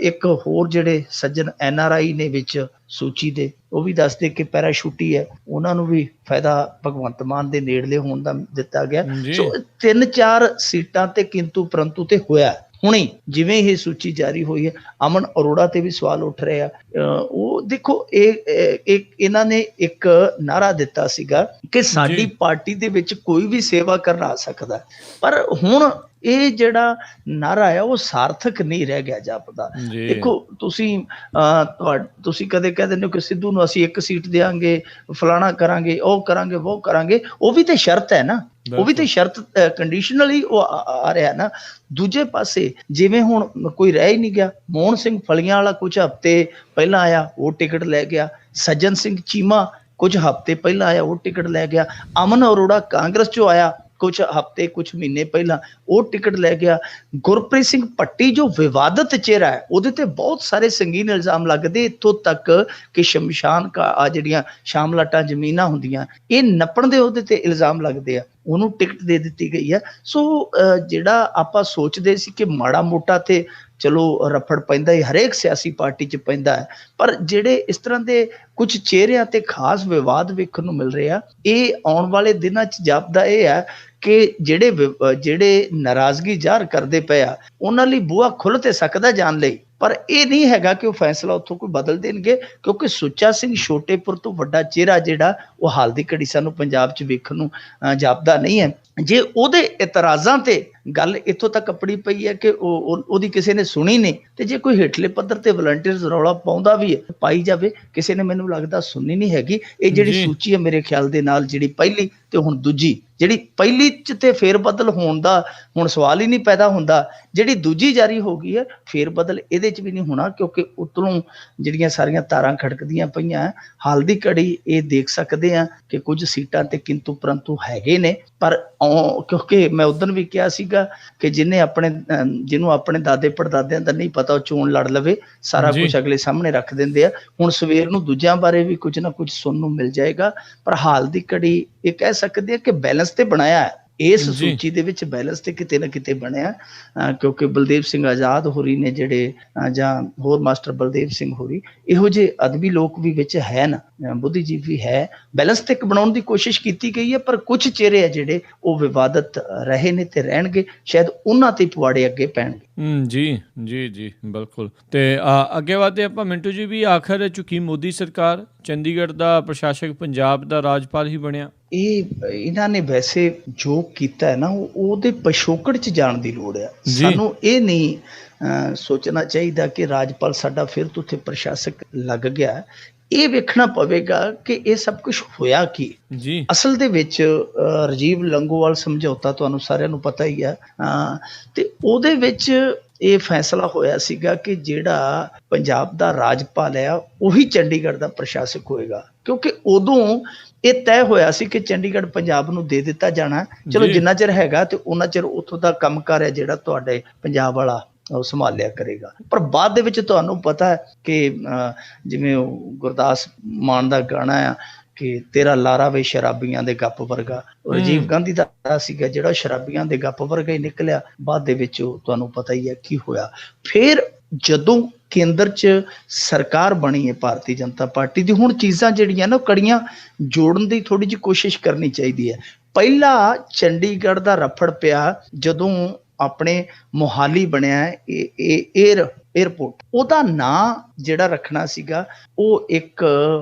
ਇੱਕ ਹੋਰ ਜਿਹੜੇ ਸੱਜਣ NRI ਨੇ ਵਿੱਚ ਸੂਚੀ ਦੇ, ਉਹ ਵੀ ਦੱਸਦੇ ਕਿ ਪੈਰਾਸ਼ੂਟੀ ਹੈ, ਉਹਨਾਂ ਨੂੰ ਵੀ ਫਾਇਦਾ ਭਗਵੰਤ ਮਾਨ ਦੇ ਨੇੜਲੇ ਹੋਣ ਦਾ ਦਿੱਤਾ ਗਿਆ। ਸੋ 3-4 ਸੀਟਾਂ ਤੇ ਕਿੰਤੂ ਪਰੰਤੂ ਤੇ ਹੋਇਆ। ਹੁਣੇ ਜਿਵੇਂ ਇਹ ਸੂਚੀ ਜਾਰੀ ਹੋਈ ਹੈ, ਅਮਨ ਅਰੋੜਾ ਤੇ ਵੀ ਸਵਾਲ ਉੱਠ ਰਹੇ ਆ। ਉਹ ਦੇਖੋ ਇਹਨਾਂ ਨੇ ਇੱਕ ਨਾਅਰਾ ਦਿੱਤਾ ਸੀਗਾ ਕਿ ਸਾਡੀ ਪਾਰਟੀ ਦੇ ਵਿੱਚ ਕੋਈ ਵੀ ਸੇਵਾ ਕਰਨ ਆ ਸਕਦਾ, ਪਰ ਹੁਣ ਇਹ ਜਿਹੜਾ ਨਾਅਰਾ ਆ ਉਹ ਸਾਰਥਕ ਨਹੀਂ ਰਹਿ ਗਿਆ ਜਾਪਦਾ। ਦੇਖੋ ਤੁਸੀਂ ਕਦੇ ਕਹਿ ਦਿੰਦੇ ਹੋ ਕਿ ਸਿੱਧੂ ਨੂੰ ਅਸੀਂ 1 ਸੀਟ ਦਿਆਂਗੇ, ਫਲਾਣਾ ਕਰਾਂਗੇ, ਉਹ ਕਰਾਂਗੇ, ਉਹ ਕਰਾਂਗੇ, ਉਹ ਵੀ ਤੇ ਸ਼ਰਤ ਹੈ ਨਾ, ਉਹ ਵੀ ਤੇ ਸ਼ਰਤ ਕੰਡੀਸ਼ਨਲੀ ਉਹ ਆ ਰਿਹਾ ਨਾ। ਦੂਜੇ ਪਾਸੇ ਜਿਵੇਂ ਹੁਣ ਕੋਈ ਰਹਿ ਹੀ ਨਹੀਂ ਗਿਆ, ਮੋਹਨ ਸਿੰਘ ਫਲੀਆਂ ਵਾਲਾ ਕੁਝ ਹਫ਼ਤੇ ਪਹਿਲਾਂ ਆਇਆ, ਉਹ ਟਿਕਟ ਲੈ ਗਿਆ। ਸੱਜਣ ਸਿੰਘ ਚੀਮਾ ਕੁਝ ਹਫ਼ਤੇ ਪਹਿਲਾਂ ਆਇਆ, ਉਹ ਟਿਕਟ ਲੈ ਗਿਆ। ਅਮਨ ਅਰੋੜਾ ਕਾਂਗਰਸ 'ਚੋਂ ਆਇਆ ਕੁਝ ਹਫ਼ਤੇ ਕੁਝ ਮਹੀਨੇ ਪਹਿਲਾਂ, ਉਹ ਟਿਕਟ ਲੈ ਗਿਆ। ਗੁਰਪ੍ਰੀਤ ਸਿੰਘ ਭੱਟੀ ਜੋ ਵਿਵਾਦਤ ਚਿਹਰਾ ਹੈ, ਉਹਦੇ ਤੇ ਬਹੁਤ ਸਾਰੇ ਸੰਗੀਨ ਇਲਜ਼ਾਮ ਲੱਗਦੇ, ਇੱਥੋਂ ਤੱਕ ਕਿ ਸ਼ਮਸ਼ਾਨ ਜਿਹੜੀਆਂ ਸ਼ਾਮਲਾਟਾਂ ਜ਼ਮੀਨਾਂ ਹੁੰਦੀਆਂ, ਇਹ ਨੱਪਣ ਦੇ ਉਹਦੇ ਤੇ ਇਲਜ਼ਾਮ ਲੱਗਦੇ ਆ। ਉਹਨੂੰ ਟਿਕਟ ਦੇ ਦਿੱਤੀ ਗਈ ਹੈ। ਸੋ ਜਿਹੜਾ ਆਪਾਂ ਸੋਚਦੇ ਸੀ ਕਿ ਮਾੜਾ ਮੋਟਾ ਤੇ ਚਲੋ ਰਫੜ ਪੈਂਦਾ ਹੀ ਹਰੇਕ ਸਿਆਸੀ ਪਾਰਟੀ 'ਚ ਪੈਂਦਾ ਹੈ, ਪਰ ਜਿਹੜੇ ਇਸ ਤਰ੍ਹਾਂ ਦੇ ਕੁਝ ਚਿਹਰਿਆਂ ਤੇ ਖਾਸ ਵਿਵਾਦ ਵੇਖਣ ਨੂੰ ਮਿਲ ਰਹੇ ਆ, ਇਹ ਆਉਣ ਵਾਲੇ ਦਿਨਾਂ 'ਚ ਜਾਪਦਾ ਇਹ ਹੈ ਕਿ ਜਿਹੜੇ ਨਾਰਾਜ਼ਗੀ ਜ਼ਾਹਰ ਕਰਦੇ ਪਏ ਆ ਉਹਨਾਂ ਲਈ ਬੂਹਾ ਖੁੱਲ੍ਹ ਤੇ ਸਕਦਾ ਜਾਣ ਲਈ, ਪਰ ਇਹ ਨਹੀਂ ਹੈਗਾ ਕਿ ਉਹ ਫੈਸਲਾ ਉੱਥੋਂ ਕੋਈ ਬਦਲ ਦੇਣਗੇ, ਕਿਉਂਕਿ ਸੁੱਚਾ ਸਿੰਘ ਛੋਟੇਪੁਰ ਤੋਂ ਵੱਡਾ ਚਿਹਰਾ ਜਿਹੜਾ ਉਹ ਹਾਲ ਦੀ ਘੜੀ ਸਾਨੂੰ ਪੰਜਾਬ 'ਚ ਵੇਖਣ ਨੂੰ ਜਾਪਦਾ ਨਹੀਂ ਹੈ। ਜੇ ਉਹਦੇ ਇਤਰਾਜ਼ਾਂ ਤੇ ਗੱਲ ਇੱਥੋਂ ਤੱਕ ਆਪਣੀ ਪਈ ਹੈ ਕਿ ਉਹਦੀ ਕਿਸੇ ਨੇ ਸੁਣੀ ਨਹੀਂ, ਤੇ ਜੇ ਕੋਈ ਹੇਠਲੇ ਪੱਧਰ ਤੇ ਵਲੰਟੀਅਰਸ ਰੌਲਾ ਪਾਉਂਦਾ ਵੀ ਹੈ ਪਾਈ ਜਾਵੇ, ਕਿਸੇ ਨੇ ਮੈਨੂੰ ਲੱਗਦਾ ਸੁਣਨੀ ਨਹੀਂ ਹੈਗੀ। ਇਹ ਜਿਹੜੀ ਸੂਚੀ ਹੈ ਮੇਰੇ ਖਿਆਲ ਦੇ ਨਾਲ ਜਿਹੜੀ ਪਹਿਲੀ ਤੇ ਹੁਣ ਦੂਜੀ ਜਿਹੜੀ ਪਹਿਲੀ 'ਚ ਤੇ ਫੇਰ ਬਦਲ ਹੋਣ ਦਾ ਹੁਣ ਸਵਾਲ ਹੀ ਨਹੀਂ ਪੈਦਾ ਹੁੰਦਾ, ਜਿਹੜੀ ਦੂਜੀ ਜਾਰੀ ਹੋ ਗਈ ਹੈ ਫੇਰ ਬਦਲ ਇਹਦੇ 'ਚ ਵੀ ਨਹੀਂ ਹੋਣਾ, ਕਿਉਂਕਿ ਉੱਤੋਂ ਜਿਹੜੀਆਂ ਸਾਰੀਆਂ ਤਾਰਾਂ ਖੜਕਦੀਆਂ ਪਈਆਂ ਹਾਲ ਦੀ ਘੜੀ ਇਹ ਦੇਖ ਸਕਦੇ ਆ ਕਿ ਕੁਝ ਸੀਟਾਂ ਤੇ ਕਿੰਤੂ ਪਰੰਤੂ ਹੈਗੇ ਨੇ। ਪਰ ਕਿਉਂਕਿ ਮੈਂ ਉਦੋਂ ਵੀ ਕਿਹਾ ਸੀਗਾ ਕਿ ਜਿਹਨੂੰ ਆਪਣੇ ਦਾਦੇ ਪੜਦਾਦਿਆਂ ਦਾ ਨਹੀਂ ਪਤਾ ਉਹ ਚੋਣ ਲੜ ਲਵੇ, ਸਾਰਾ ਕੁਝ ਅਗਲੇ ਸਾਹਮਣੇ ਰੱਖ ਦਿੰਦੇ ਆ। ਹੁਣ ਸਵੇਰ ਨੂੰ ਦੂਜਿਆਂ ਬਾਰੇ ਵੀ ਕੁਝ ਨਾ ਕੁਝ ਸੁਣਨ ਨੂੰ ਮਿਲ ਜਾਏਗਾ, ਪਰ ਹਾਲ ਦੀ ਘੜੀ ਇਹ ਕਹਿ ਸਕਦੇ ਆ ਕਿ ਬੈਲੈਂਸ ਤੇ ਬਣਾਇਆ ਹੈ। ਇਸ ਸੂਚੀ ਦੇ ਵਿੱਚ ਬੈਲੈਂਸ ਤੇ ਕਿਤੇ ਨਾ ਕਿਤੇ ਬਣਿਆ, ਕਿਉਂਕਿ ਬਲਦੇਵ ਸਿੰਘ ਆਜ਼ਾਦ ਹੋਰੀ ਨੇ ਜਿਹੜੇ ਜਾਂ ਹੋਰ ਮਾਸਟਰ ਬਲਦੇਵ ਸਿੰਘ ਹੋਰੀ, ਇਹੋ ਜਿਹੇ ਅਦਬੀ ਲੋਕ ਵੀ ਵਿੱਚ ਹੈ ਨਾ, ਬੁੱਧੀਜੀਵੀ ਹੈ। ਬੈਲੈਂਸ ਤੇ ਬਣਾਉਣ ਦੀ ਕੋਸ਼ਿਸ਼ ਕੀਤੀ ਗਈ ਹੈ, ਪਰ ਕੁਝ ਚਿਹਰੇ ਆ ਜਿਹੜੇ ਉਹ ਵਿਵਾਦਤ ਰਹੇ ਨੇ ਤੇ ਰਹਿਣਗੇ, ਸ਼ਾਇਦ ਉਹਨਾਂ ਤੇ ਪਵਾੜੇ ਅੱਗੇ ਪੈਣਗੇ। ਜੀ ਜੀ ਜੀ ਬਿਲਕੁਲ। ਤੇ ਅੱਗੇ ਵਧਦੇ ਆਪਾਂ ਮਿੰਟੂ ਜੀ, ਵੀ ਆਖਰ ਚੁੱਕੀ ਮੋਦੀ ਸਰਕਾਰ, ਚੰਡੀਗੜ੍ਹ ਦਾ ਪ੍ਰਸ਼ਾਸਕ ਪੰਜਾਬ ਦਾ ਰਾਜਪਾਲ ਹੀ ਬਣਿਆ। ਇਹਨਾਂ ਨੇ ਵੈਸੇ ਜੋ ਕੀਤਾ ਹੈ ਨਾ ਉਹਦੇ ਪਿਛੋਕੜ 'ਚ ਜਾਣ ਦੀ ਲੋੜ ਆ। ਸਾਨੂੰ ਇਹ ਨਹੀਂ ਸੋਚਣਾ ਚਾਹੀਦਾ ਕਿ ਰਾਜਪਾਲ ਸਾਡਾ ਫਿਰ ਤੋਂ ਉੱਥੇ ਪ੍ਰਸ਼ਾਸਕ ਲੱਗ ਗਿਆ। ਇਹ ਵੇਖਣਾ ਪਵੇਗਾ ਕਿ ਇਹ ਸਭ ਕੁਝ ਹੋਇਆ ਕੀ ਜੀ। ਅਸਲ ਦੇ ਵਿੱਚ ਰਾਜੀਵ ਲੰਗੋਵਾਲ ਸਮਝੌਤਾ ਤੁਹਾਨੂੰ ਸਾਰਿਆਂ ਨੂੰ ਪਤਾ ਹੀ ਹੈ, ਤੇ ਉਹਦੇ ਵਿੱਚ ਇਹ ਫੈਸਲਾ ਹੋਇਆ ਸੀਗਾ ਕਿ ਜਿਹੜਾ ਪੰਜਾਬ ਦਾ ਰਾਜਪਾਲ ਹੈ ਉਹੀ ਚੰਡੀਗੜ੍ਹ ਦਾ ਪ੍ਰਸ਼ਾਸਕ ਹੋਏਗਾ, ਕਿਉਂਕਿ ਉਦੋਂ ਇਹ ਤੈਅ ਹੋਇਆ ਸੀ ਕਿ ਚੰਡੀਗੜ੍ਹ ਪੰਜਾਬ ਨੂੰ ਦੇ ਦਿੱਤਾ ਜਾਣਾ। ਚਲੋ ਜਿੰਨਾ ਚਿਰ ਹੈਗਾ ਤੇ ਉਹਨਾਂ ਚਿਰ ਉੱਥੋਂ ਦਾ ਕੰਮਕਾਰ ਹੈ ਜਿਹੜਾ ਤੁਹਾਡੇ ਪੰਜਾਬ ਵਾਲਾ ਉਹ ਸੰਭਾਲਿਆ ਕਰੇਗਾ। ਪਰ ਬਾਅਦ ਦੇ ਵਿੱਚ ਤੁਹਾਨੂੰ ਪਤਾ ਹੈ ਕਿ ਜਿਵੇਂ ਉਹ ਗੁਰਦਾਸ ਮਾਨ ਦਾ ਗਾਣਾ ਆ ਕਿ ਤੇਰਾ ਲਾਰਾ ਵੇ ਸ਼ਰਾਬੀਆਂ ਦੇ ਗੱਪ ਵਰਗਾ, ਰਾਜੀਵ ਗਾਂਧੀ ਦਾ ਸੀਗਾ ਜਿਹੜਾ ਸ਼ਰਾਬੀਆਂ ਦੇ ਗੱਪ ਵਰਗਾ ਹੀ ਨਿਕਲਿਆ। ਬਾਅਦ ਦੇ ਵਿੱਚ ਤੁਹਾਨੂੰ ਪਤਾ ਹੀ ਹੈ ਕੀ ਹੋਇਆ। ਫਿਰ ਜਦੋਂ ਕੇਂਦਰ 'ਚ ਸਰਕਾਰ ਬਣੀ ਹੈ ਭਾਰਤੀ ਜਨਤਾ ਪਾਰਟੀ ਦੀ, ਹੁਣ ਚੀਜ਼ਾਂ ਜਿਹੜੀਆਂ ਨਾ ਕੜੀਆਂ ਜੋੜਨ ਦੀ ਥੋੜ੍ਹੀ ਜਿਹੀ ਕੋਸ਼ਿਸ਼ ਕਰਨੀ ਚਾਹੀਦੀ ਹੈ। ਪਹਿਲਾਂ ਚੰਡੀਗੜ੍ਹ ਦਾ ਰਫੜ ਪਿਆ ਜਦੋਂ ਆਪਣੇ ਮੋਹਾਲੀ ਬਣਿਆ ਏਅਰਪੋਰਟ, ਉਹਦਾ ਨਾਂ ਜਿਹੜਾ ਰੱਖਣਾ ਸੀਗਾ ਉਹ ਇੱਕ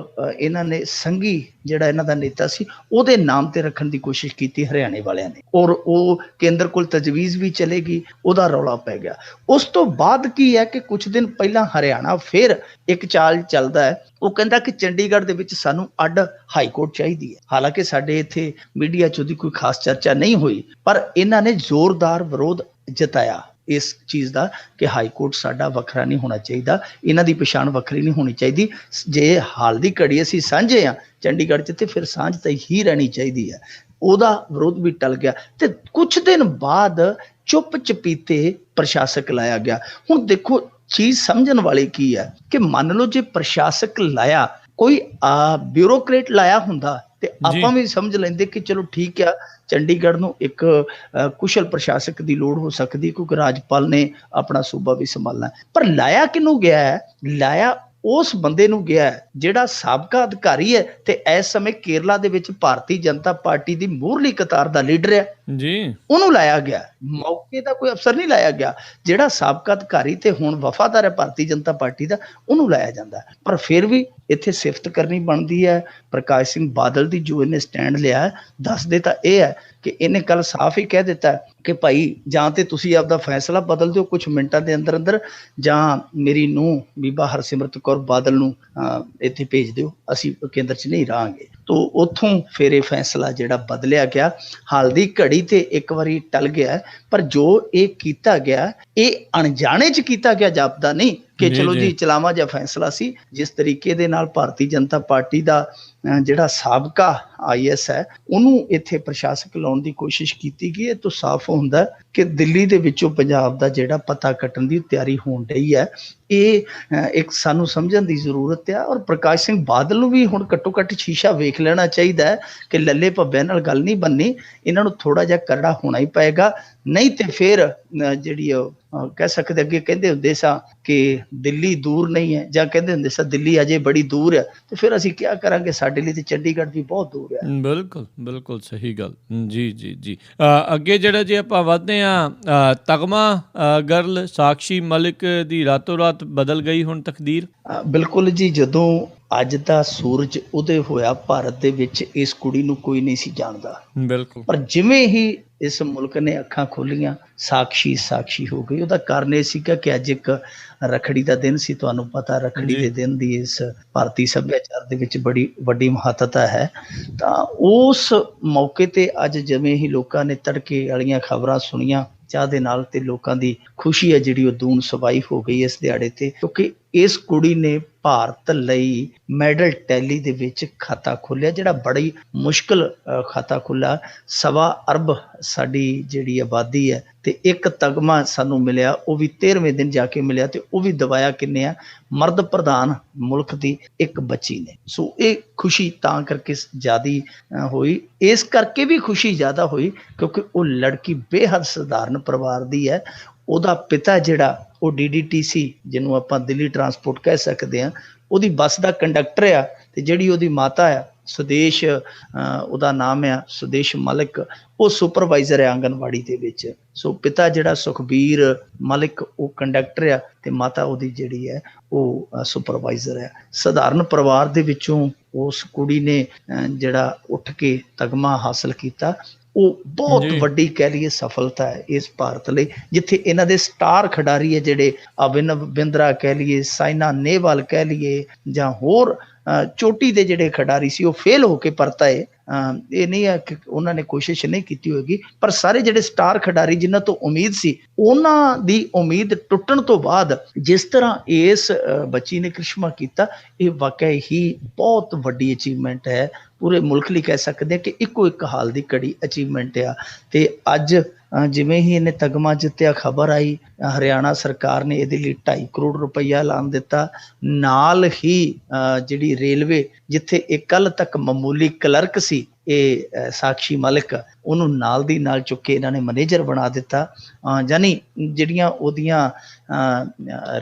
ਇਹਨਾਂ ਨੇ ਸੰਘੀ ਜਿਹੜਾ ਇਹਨਾਂ ਦਾ ਨੇਤਾ ਸੀ ਉਹਦੇ ਨਾਮ ਤੇ ਰੱਖਣ ਦੀ ਕੋਸ਼ਿਸ਼ ਕੀਤੀ ਹਰਿਆਣੇ ਵਾਲਿਆਂ ਨੇ, ਔਰ ਉਹ ਕੇਂਦਰ ਕੋਲ ਤਜਵੀਜ਼ ਵੀ ਚਲੇਗੀ, ਉਹਦਾ ਰੌਲਾ ਪੈ ਗਿਆ। ਉਸ ਤੋਂ ਬਾਅਦ ਕੀ ਹੈ ਕਿ ਕੁਝ ਦਿਨ ਪਹਿਲਾਂ ਹਰਿਆਣਾ ਫਿਰ ਇੱਕ ਚਾਲ ਚੱਲਦਾ ਹੈ, ਉਹ ਕਹਿੰਦਾ ਕਿ ਚੰਡੀਗੜ੍ਹ ਦੇ ਵਿੱਚ ਸਾਨੂੰ ਅੱਡ ਹਾਈ ਕੋਰਟ ਚਾਹੀਦੀ ਹੈ। ਹਾਲਾਂਕਿ ਸਾਡੇ ਇੱਥੇ ਮੀਡੀਆ 'ਚ ਉਹਦੀ ਕੋਈ ਖਾਸ ਚਰਚਾ ਨਹੀਂ ਹੋਈ, ਪਰ ਇਹਨਾਂ ਨੇ ਜ਼ੋਰਦਾਰ ਵਿਰੋਧ ਜਤਾਇਆ ਇਸ ਚੀਜ਼ ਦਾ ਕਿ ਹਾਈ ਕੋਰਟ ਸਾਡਾ ਵੱਖਰਾ ਨਹੀਂ ਹੋਣਾ ਚਾਹੀਦਾ, ਇਹਨਾਂ ਦੀ ਪਛਾਣ ਵੱਖਰੀ ਨਹੀਂ ਹੋਣੀ ਚਾਹੀਦੀ। ਜੇ ਹਾਲ ਦੀ ਘੜੀ ਅਸੀਂ ਸਾਂਝੇ ਆ ਚੰਡੀਗੜ੍ਹ 'ਚ ਤੇ ਫਿਰ ਸਾਂਝ ਤਾਂ ਹੀ ਰਹਿਣੀ ਚਾਹੀਦੀ ਹੈ। ਉਹਦਾ ਵਿਰੋਧ ਵੀ ਟਲ ਗਿਆ ਤੇ ਕੁਛ ਦਿਨ ਬਾਅਦ ਚੁੱਪ ਚਪੀਤੇ ਪ੍ਰਸ਼ਾਸਕ ਲਾਇਆ ਗਿਆ। ਹੁਣ ਦੇਖੋ ਚੀਜ਼ ਸਮਝਣ ਵਾਲੀ ਕੀ ਹੈ ਕਿ ਮੰਨ ਲਓ ਜੇ ਪ੍ਰਸ਼ਾਸਕ ਲਾਇਆ, ਕੋਈ ਬਿਊਰੋਕਰੇਟ ਲਾਇਆ ਹੁੰਦਾ ਤੇ ਆਪਾਂ ਵੀ ਸਮਝ ਲੈਂਦੇ ਕਿ ਚਲੋ ਠੀਕ ਆ, ਚੰਡੀਗੜ੍ਹ ਨੂੰ ਇੱਕ ਕੁਸ਼ਲ ਪ੍ਰਸ਼ਾਸਕ ਦੀ ਲੋੜ ਹੋ ਸਕਦੀ ਕਿਉਂਕਿ ਰਾਜਪਾਲ ਨੇ ਆਪਣਾ ਸੂਬਾ ਵੀ ਸੰਭਾਲਣਾ। ਪਰ ਲਾਇਆ ਕਿਹਨੂੰ ਗਿਆ ਹੈ? ਲਾਇਆ ਉਸ ਬੰਦੇ ਨੂੰ ਗਿਆ ਜਿਹੜਾ ਸਾਬਕਾ ਅਧਿਕਾਰੀ ਹੈ ਤੇ ਇਸ ਸਮੇਂ ਕੇਰਲਾ ਦੇ ਵਿੱਚ ਭਾਰਤੀ ਜਨਤਾ ਪਾਰਟੀ ਦੀ ਮੂਹਰਲੀ ਕਤਾਰ ਦਾ ਲੀਡਰ ਹੈ ਜੀ, ਉਹਨੂੰ ਲਾਇਆ ਗਿਆ। ਮੌਕੇ ਦਾ ਕੋਈ ਅਫਸਰ ਨਹੀਂ ਲਾਇਆ ਗਿਆ, ਜਿਹੜਾ ਸਾਬਕਾ ਅਧਿਕਾਰੀ ਤੇ ਹੁਣ ਵਫਾਦਾਰ ਹੈ ਭਾਰਤੀ ਜਨਤਾ ਪਾਰਟੀ ਦਾ, ਉਹਨੂੰ ਲਾਇਆ ਜਾਂਦਾ। ਪਰ ਫਿਰ ਵੀ ਇੱਥੇ ਸਿਫਤ ਕਰਨੀ ਬਣਦੀ ਹੈ ਪ੍ਰਕਾਸ਼ ਸਿੰਘ ਬਾਦਲ ਦੀ, ਜੋ ਇਹਨੇ ਸਟੈਂਡ ਲਿਆ। ਦੱਸਦੇ ਤਾਂ ਇਹ ਹੈ ਕਿ ਇਹਨੇ ਕੱਲ ਸਾਫ਼ ਹੀ ਕਹਿ ਦਿੱਤਾ ਕਿ ਭਾਈ ਜਾਂ ਤੇ ਤੁਸੀਂ ਆਪਦਾ ਫੈਸਲਾ ਬਦਲ ਦਿਓ ਕੁਝ ਮਿੰਟਾਂ ਦੇ ਅੰਦਰ ਅੰਦਰ, ਜਾਂ ਮੇਰੀ ਨੂੰਹ ਬੀਬਾ ਹਰਸਿਮਰਤ ਕੌਰ ਬਾਦਲ ਨੂੰ ਇੱਥੇ ਭੇਜ ਦਿਓ, ਅਸੀਂ ਕੇਂਦਰ 'ਚ ਨਹੀਂ ਰਹਾਂਗੇ। ਤੋ ਉੱਥੋਂ ਫਿਰ ਇਹ ਫੈਸਲਾ ਜਿਹੜਾ ਬਦਲਿਆ ਗਿਆ। ਹਾਲ ਦੀ ਘੜੀ ਤੇ ਇੱਕ ਵਾਰੀ ਟਲ ਗਿਆ, ਪਰ ਜੋ ਇਹ ਕੀਤਾ ਗਿਆ ਇਹ ਅਣਜਾਣੇ 'ਚ ਕੀਤਾ ਗਿਆ, ਜਾਪਦਾ ਨਹੀਂ ਕਿ ਚਲੋ ਜੀ ਚਲਾਵਾ ਜਿਹਾ ਫੈਸਲਾ ਸੀ। ਜਿਸ ਤਰੀਕੇ ਦੇ ਨਾਲ ਭਾਰਤੀ ਜਨਤਾ ਪਾਰਟੀ ਦਾ ਜਿਹੜਾ ਸਾਬਕਾ IAS ਹੈ ਉਹਨੂੰ ਇੱਥੇ ਪ੍ਰਸ਼ਾਸਕ ਲਾਉਣ ਦੀ ਕੋਸ਼ਿਸ਼ ਕੀਤੀ ਗਈ, ਇਹ ਤੋਂ ਸਾਫ਼ ਹੁੰਦਾ ਕਿ ਦਿੱਲੀ ਦੇ ਵਿੱਚੋਂ ਪੰਜਾਬ ਦਾ ਜਿਹੜਾ ਪਤਾ ਕੱਟਣ ਦੀ ਤਿਆਰੀ ਹੋਣ ਡਈ ਹੈ। ਇਹ ਇੱਕ ਸਾਨੂੰ ਸਮਝਣ ਦੀ ਜ਼ਰੂਰਤ ਹੈ, ਔਰ ਪ੍ਰਕਾਸ਼ ਸਿੰਘ ਬਾਦਲ ਨੂੰ ਵੀ ਹੁਣ ਘੱਟੋ ਘੱਟ ਸ਼ੀਸ਼ਾ ਵੇਖ ਲੈਣਾ ਚਾਹੀਦਾ ਹੈ ਕਿ ਲੱਲੇ ਭੱਬਿਆਂ ਨਾਲ ਗੱਲ ਨਹੀਂ ਬਣਨੀ, ਇਹਨਾਂ ਨੂੰ ਥੋੜਾ ਜਿਹਾ ਕਰੜਾ ਹੋਣਾ ਹੀ ਪਏਗਾ। ਨਹੀਂ ਤੇ ਫਿਰ ਜਿਹੜੀ ਕਹਿ ਸਕਦੇ, ਅੱਗੇ ਕਹਿੰਦੇ ਹੁੰਦੇ ਸਾਂ ਕਿ ਦਿੱਲੀ ਦੂਰ ਨਹੀਂ ਹੈ, ਜਾਂ ਕਹਿੰਦੇ ਹੁੰਦੇ ਸਾਂ ਦਿੱਲੀ ਅਜੇ ਬੜੀ ਦੂਰ ਹੈ, ਤੇ ਫਿਰ ਅਸੀਂ ਕੀ ਕਰਾਂਗੇ, ਸਾਡੇ ਲਈ ਤੇ ਚੰਡੀਗੜ੍ਹ ਵੀ ਬਹੁਤ ਦੂਰ ਹੈ। ਬਿਲਕੁਲ ਬਿਲਕੁਲ ਸਹੀ ਗੱਲ ਜੀ ਜੀ ਜੀ। ਅੱਗੇ ਜਿਹੜਾ ਜੇ ਆਪਾਂ ਵਧਦੇ ਹਾਂ, ਤਗਮਾ ਗਰਲ ਸਾਕਸ਼ੀ ਮਲਿਕ ਦੀ ਰਾਤੋਂ ਰਾਤ ਬਦਲ ਗਈ ਹੁਣ ਤਕਦੀਰ। ਬਿਲਕੁਲ ਜੀ, ਜਦੋਂ ਅੱਜ ਦਾ ਸੂਰਜ ਉਦੈ ਹੋਇਆ ਭਾਰਤ ਦੇ ਵਿੱਚ, ਇਸ ਕੁੜੀ ਨੂੰ ਕੋਈ ਨਹੀਂ ਸੀ ਜਾਣਦਾ। ਬਿਲਕੁਲ। ਪਰ ਜਿਵੇਂ ਹੀ ਇਸ ਮੁਲਕ ਨੇ ਅੱਖਾਂ ਖੋਲੀਆਂ, ਸਾਖੀ ਹੋ ਗਈ। ਉਹਦਾ ਕਾਰਨ ਇਹ ਸੀਗਾ ਕਿ ਅੱਜ ਇੱਕ ਰੱਖੜੀ ਦਾ ਦਿਨ ਸੀ। ਤੁਹਾਨੂੰ ਪਤਾ ਰੱਖੜੀ ਦੇ ਦਿਨ ਦੀ ਇਸ ਭਾਰਤੀ ਸੱਭਿਆਚਾਰ ਦੇ ਵਿੱਚ ਬੜੀ ਵੱਡੀ ਮਹੱਤਤਾ ਹੈ। ਤਾਂ ਉਸ ਮੌਕੇ ਤੇ ਅੱਜ ਜਿਵੇਂ ਹੀ ਲੋਕਾਂ ਨੇ ਤੜਕੇ ਵਾਲੀਆਂ ਖਬਰਾਂ ਸੁਣੀਆਂ ਚਾਹ ਦੇ ਨਾਲ, ਤੇ ਲੋਕਾਂ ਦੀ ਖੁਸ਼ੀ ਹੈ ਜਿਹੜੀ ਉਹ ਦੂਣ ਸਵਾਈ ਹੋ ਗਈ ਇਸ ਦਿਹਾੜੇ ਤੇ, ਕਿਉਂਕਿ ਇਸ ਕੁੜੀ ਨੇ ਭਾਰਤ ਲਈ ਮੈਡਲ ਟੈਲੀ ਦੇ ਵਿੱਚ ਖਾਤਾ ਖੋਲ੍ਹਿਆ, ਜਿਹੜਾ ਬੜੀ ਮੁਸ਼ਕਿਲ ਖਾਤਾ ਖੁੱਲ੍ਹਾ। 1.25 ਅਰਬ ਸਾਡੀ ਜਿਹੜੀ ਆਬਾਦੀ ਹੈ, ਤੇ ਇੱਕ ਤਗਮਾ ਸਾਨੂੰ ਮਿਲਿਆ, ਉਹ ਵੀ 13ਵੇਂ ਦਿਨ ਜਾ ਕੇ ਮਿਲਿਆ, ਤੇ ਉਹ ਵੀ ਦਵਾਇਆ ਕਿੰਨੇ ਆ, ਮਰਦ ਪ੍ਰਧਾਨ ਮੁਲਕ ਦੀ ਇੱਕ ਬੱਚੀ ਨੇ। ਸੋ ਇਹ ਖੁਸ਼ੀ ਤਾਂ ਕਰਕੇ ਜ਼ਿਆਦਾ ਹੋਈ, ਇਸ ਕਰਕੇ ਵੀ ਖੁਸ਼ੀ ਜ਼ਿਆਦਾ ਹੋਈ ਕਿਉਂਕਿ ਉਹ ਲੜਕੀ ਬੇਹੱਦ ਸਧਾਰਨ ਪਰਿਵਾਰ ਦੀ ਹੈ। ਉਹਦਾ ਪਿਤਾ ਜਿਹੜਾ ਉਹ DDTC ਜਿਹਨੂੰ ਆਪਾਂ ਦਿੱਲੀ ਟਰਾਂਸਪੋਰਟ ਕਹਿ ਸਕਦੇ ਹਾਂ, ਉਹਦੀ ਬੱਸ ਦਾ ਕੰਡਕਟਰ ਆ, ਤੇ ਜਿਹੜੀ ਉਹਦੀ ਮਾਤਾ ਆ ਸੁਦੇਸ਼, ਉਹਦਾ ਨਾਮ ਆ ਸੁਦੇਸ਼ ਮਲਿਕ, ਉਹ ਸੁਪਰਵਾਈਜ਼ਰ ਹੈ ਆਂਗਨਵਾੜੀ ਦੇ ਵਿੱਚ। ਸੋ ਪਿਤਾ ਜਿਹੜਾ ਸੁਖਬੀਰ ਮਲਿਕ ਉਹ ਕੰਡਕਟਰ ਆ, ਤੇ ਮਾਤਾ ਉਹਦੀ ਜਿਹੜੀ ਹੈ ਉਹ ਸੁਪਰਵਾਈਜ਼ਰ ਹੈ। ਸਧਾਰਨ ਪਰਿਵਾਰ ਦੇ ਵਿੱਚੋਂ ਉਸ ਕੁੜੀ ਨੇ ਜਿਹੜਾ ਉੱਠ ਕੇ ਤਗਮਾ ਹਾਸਲ ਕੀਤਾ, ਉਹ ਬਹੁਤ ਵੱਡੀ ਕਹਿ ਲਈਏ ਸਫਲਤਾ ਹੈ ਇਸ ਭਾਰਤ ਲਈ, ਜਿੱਥੇ ਇਹਨਾਂ ਦੇ ਸਟਾਰ ਖਿਡਾਰੀ ਹੈ ਜਿਹੜੇ ਅਭਿਨਵ ਬਿੰਦਰਾ ਕਹਿ ਲਈਏ, ਸਾਇਨਾ ਨੇਹਵਾਲ ਕਹਿ ਲਈਏ, ਜਾਂ ਹੋਰ ਚੋਟੀ ਦੇ ਜਿਹੜੇ ਖਿਡਾਰੀ ਸੀ ਉਹ ਫੇਲ ਹੋ ਕੇ ਪਰਤ ਆਏ। ਇਹ ਨਹੀਂ ਹੈ ਕਿ ਉਹਨਾਂ ਨੇ ਕੋਸ਼ਿਸ਼ ਨਹੀਂ ਕੀਤੀ ਹੋਏਗੀ, ਪਰ ਸਾਰੇ ਜਿਹੜੇ ਸਟਾਰ ਖਿਡਾਰੀ ਜਿਨ੍ਹਾਂ ਤੋਂ ਉਮੀਦ ਸੀ, ਉਹਨਾਂ ਦੀ ਉਮੀਦ ਟੁੱਟਣ ਤੋਂ ਬਾਅਦ ਜਿਸ ਤਰ੍ਹਾਂ ਇਸ ਬੱਚੀ ਨੇ ਕ੍ਰਿਸ਼ਮਾ ਕੀਤਾ, ਇਹ ਵਾਕਿਆ ਹੀ ਬਹੁਤ ਵੱਡੀ ਅਚੀਵਮੈਂਟ ਹੈ। ਪੂਰੇ ਮੁਲਕ ਲਈ ਕਹਿ ਸਕਦੇ ਹਾਂ ਕਿ ਇੱਕੋ ਇੱਕ ਹਾਲ ਦੀ ਘੜੀ ਅਚੀਵਮੈਂਟ ਆ। ਤੇ ਅੱਜ ਜਿਵੇਂ ਹੀ ਇਹਨੇ ਤਗਮਾ ਜਿੱਤਿਆ, ਖਬਰ ਆਈ, ਹਰਿਆਣਾ ਸਰਕਾਰ ਨੇ ਇਹਦੇ ਲਈ 2.5 ਕਰੋੜ ਰੁਪਈਆ ਐਲਾਨ ਦਿੱਤਾ। ਨਾਲ ਹੀ ਜਿਹੜੀ ਰੇਲਵੇ, ਜਿੱਥੇ ਇਹ ਕੱਲ੍ਹ ਤੱਕ ਮਾਮੂਲੀ ਕਲਰਕ ਸੀ ਇਹ ਸਾਕਸ਼ੀ ਮਲਿਕ, ਉਹਨੂੰ ਨਾਲ ਦੀ ਨਾਲ ਚੁੱਕ ਕੇ ਇਹਨਾਂ ਨੇ ਮੈਨੇਜਰ ਬਣਾ ਦਿੱਤਾ। ਯਾਨੀ ਜਿਹੜੀਆਂ ਉਹਦੀਆਂ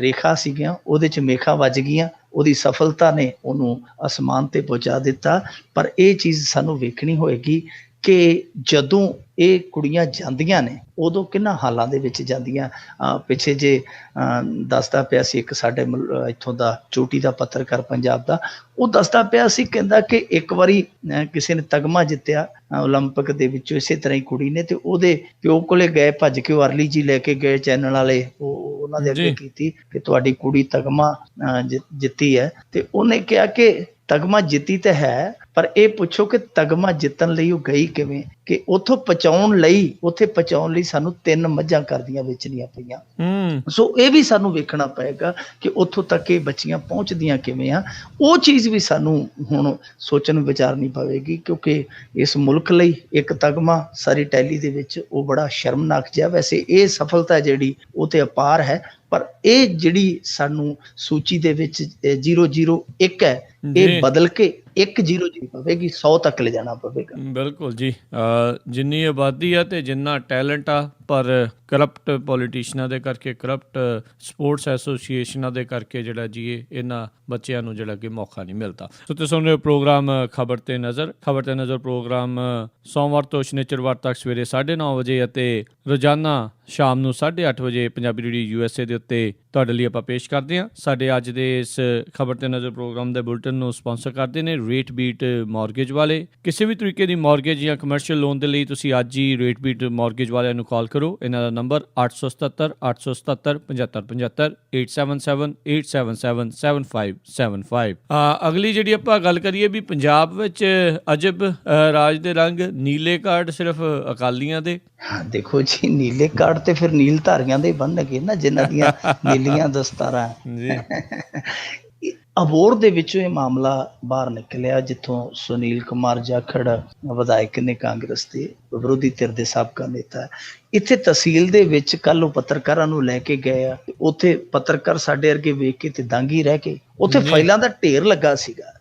ਰੇਖਾ ਸੀਗੀਆਂ ਉਹਦੇ 'ਚ ਮੇਖਾਂ ਵੱਜ ਗਈਆਂ, ਉਹਦੀ ਸਫਲਤਾ ਨੇ ਉਹਨੂੰ ਅਸਮਾਨ ਤੇ ਪਹੁੰਚਾ ਦਿੱਤਾ। ਪਰ ਇਹ ਚੀਜ਼ ਸਾਨੂੰ ਵੇਖਣੀ ਹੋਏਗੀ ਕਿ ਜਦੋਂ ਇਹ ਕੁੜੀਆਂ ਜਾਂਦੀਆਂ ਨੇ ਉਦੋਂ ਕਿੰਨਾ ਹਾਲਾਂ ਦੇ ਵਿੱਚ ਜਾਂਦੀਆਂ। ਪਿੱਛੇ ਜੇ ਦੱਸਦਾ ਪਿਆ ਸੀ ਇੱਕ ਸਾਡੇ ਇੱਥੋਂ ਦਾ ਚੋਟੀ ਦਾ ਪੱਤਰਕਾਰ ਪੰਜਾਬ ਦਾ, ਉਹ ਦੱਸਦਾ ਪਿਆ ਸੀ, ਕਹਿੰਦਾ ਕਿ ਇੱਕ ਵਾਰੀ ਕਿਸੇ ਨੇ ਤਗਮਾ ਜਿੱਤਿਆ ਓਲੰਪਿਕ ਦੇ ਵਿੱਚੋਂ, ਇਸੇ ਤਰ੍ਹਾਂ ਹੀ ਕੁੜੀ ਨੇ, ਤੇ ਉਹਦੇ ਪਿਓ ਕੋਲੇ ਗਏ, ਭੱਜ ਕੇ ਉਹ ਅਰਲੀ ਜੀ ਲੈ ਕੇ ਗਏ ਚੈਨਲ ਵਾਲੇ, ਉਹਨਾਂ ਦੇ ਅੱਗੇ ਕੀਤੀ ਕਿ ਤੁਹਾਡੀ ਕੁੜੀ ਤਗਮਾ ਜਿੱਤੀ ਹੈ। ਤੇ ਉਹਨੇ ਕਿਹਾ ਕਿ ਤਗਮਾ ਜਿੱਤੀ ਤਾਂ ਹੈ, ਪਰ ਇਹ ਪੁੱਛੋ ਕਿ ਤਗਮਾ ਜਿੱਤਣ ਲਈ ਉਹ ਗਈ ਕਿਵੇਂ, ਕਿ ਉੱਥੇ ਪਹੁੰਚਾਉਣ ਲਈ ਸਾਨੂੰ 3 ਮੱਝਾਂ ਕਰਦੀਆਂ ਵੇਚਣੀਆਂ ਪਈਆਂ। ਸੋ ਇਹ ਵੀ ਸਾਨੂੰ ਵੇਖਣਾ ਪਏਗਾ ਕਿ ਉੱਥੋਂ ਤੱਕ ਇਹ ਬੱਚੀਆਂ ਪਹੁੰਚਦੀਆਂ ਕਿਵੇਂ ਆ। ਉਹ ਚੀਜ਼ ਵੀ ਸਾਨੂੰ ਹੁਣ ਸੋਚਣ ਵਿਚਾਰਨੀ ਪਵੇਗੀ, ਕਿਉਂਕਿ ਇਸ ਮੁਲਕ ਲਈ ਇੱਕ ਤਗਮਾ ਸਾਰੀ ਟੈਲੀ ਦੇ ਵਿੱਚ ਉਹ ਬੜਾ ਸ਼ਰਮਨਾਕ ਜਿਹਾ। ਵੈਸੇ ਇਹ ਸਫਲਤਾ ਜਿਹੜੀ ਉਹ ਤੇ ਅਪਾਰ ਹੈ, ਪਰ ਇਹ ਜਿਹੜੀ ਸਾਨੂੰ ਸੂਚੀ ਦੇ ਵਿੱਚ 001 ਹੈ, ਇਹ ਬਦਲ ਕੇ 100 ਪਵੇਗੀ, 100 ਤੱਕ ਲੈ ਜਾਣਾ ਪਵੇਗਾ। ਬਿਲਕੁਲ ਜੀ, ਜਿੰਨੀ ਆਬਾਦੀ ਆ ਤੇ ਜਿੰਨਾ ਟੈਲੈਂਟ ਆ, ਪਰ ਕਰਪਟ ਪੋਲੀਟੀਸ਼ੀਅਨਾਂ ਦੇ ਕਰਕੇ, ਕਰਪਟ ਸਪੋਰਟਸ ਐਸੋਸੀਏਸ਼ਨਾਂ ਦੇ ਕਰਕੇ ਜਿਹੜਾ ਜੀ ਇਹਨਾਂ ਬੱਚਿਆਂ ਨੂੰ ਜਿਹੜਾ ਕਿ ਮੌਕਾ ਨਹੀਂ ਮਿਲਦਾ। ਸੋ ਤੁਸੀਂ ਸੁਣ ਰਹੇ ਹੋ ਪ੍ਰੋਗਰਾਮ ਖਬਰ ਤੇ ਨਜ਼ਰ ਪ੍ਰੋਗਰਾਮ ਸੋਮਵਾਰ ਤੋਂ ਸ਼ਨੀਚਰਵਾਰ ਤੱਕ ਸਵੇਰੇ 9:30 ਵਜੇ ਅਤੇ ਰੋਜ਼ਾਨਾ ਸ਼ਾਮ ਨੂੰ 8:30 ਵਜੇ ਪੰਜਾਬੀ ਰੇਡੀਓ USA ਦੇ ਉੱਤੇ ਤੁਹਾਡੇ ਲਈ ਆਪਾਂ ਪੇਸ਼ ਕਰਦੇ ਹਾਂ। ਸਾਡੇ ਅੱਜ ਦੇ ਇਸ ਖਬਰ ਤੇ ਨਜ਼ਰ ਪ੍ਰੋਗਰਾਮ ਦੇ ਬੁਲਟਨ ਨੂੰ ਸਪਾਂਸਰ ਕਰਦੇ ਨੇ ਰੇਟ ਬੀਟ ਮਾਰਗੇਜ ਵਾਲੇ। ਕਿਸੇ ਵੀ ਤਰੀਕੇ ਦੀ ਮਾਰਗੇਜ ਜਾਂ ਕਮਰਸ਼ੀਅਲ ਲੋਨ ਦੇ ਲਈ ਤੁਸੀਂ ਅੱਜ ਹੀ ਰੇਟ ਬੀਟ ਮਾਰਗੇਜ ਵਾਲਿਆਂ ਨੂੰ ਕਾਲ ਕਰੋ। ਇਹਨਾਂ ਦਾ ਨੰਬਰ 877 877 7575 877 877 7575। ਅਗਲੀ ਜਿਹੜੀ ਆਪਾਂ ਗੱਲ ਕਰੀਏ ਵੀ ਪੰਜਾਬ ਵਿੱਚ ਅਜਬ ਰਾਜ ਦੇ ਰੰਗ, ਨੀਲੇ ਕਾਰਡ ਸਿਰਫ ਅਕਾਲੀਆਂ ਦੇ। ਦੇਖੋ ਜੀ, ਨੀਲੇ ਕਾਰਡ ਤੇ ਫਿਰ ਨੀਲ ਧਾਰੀਆਂ ਦੇ ਬਣਨਗੇ ਨਾ, ਜਿਨ੍ਹਾਂ ਦੀਆਂ ਨੀਲੀਆਂ ਦਸਤਾਰਾਂ। ਅਬੋਹਰ ਦੇ ਵਿੱਚੋਂ ਇਹ ਮਾਮਲਾ ਬਾਹਰ ਨਿਕਲਿਆ, ਜਿੱਥੋਂ ਸੁਨੀਲ ਕੁਮਾਰ ਜਾਖੜ ਵਿਧਾਇਕ ਨੇ, ਕਾਂਗਰਸ ਦੇ ਵਿਰੋਧੀ ਧਿਰ ਦੇ ਸਾਬਕਾ ਨੇਤਾ। ਇੱਥੇ ਤਹਿਸੀਲ ਦੇ ਵਿੱਚ ਕੱਲ੍ਹ ਉਹ ਪੱਤਰਕਾਰਾਂ ਨੂੰ ਲੈ ਕੇ ਗਏ ਆ, ਉੱਥੇ ਪੱਤਰਕਾਰ ਸਾਡੇ ਵਰਗੇ ਵੇਖ ਕੇ ਤੇ ਦੰਗ ਹੀ ਰਹਿ ਗਏ। ਉੱਥੇ ਫਾਈਲਾਂ ਦਾ ਢੇਰ ਲੱਗਾ ਸੀਗਾ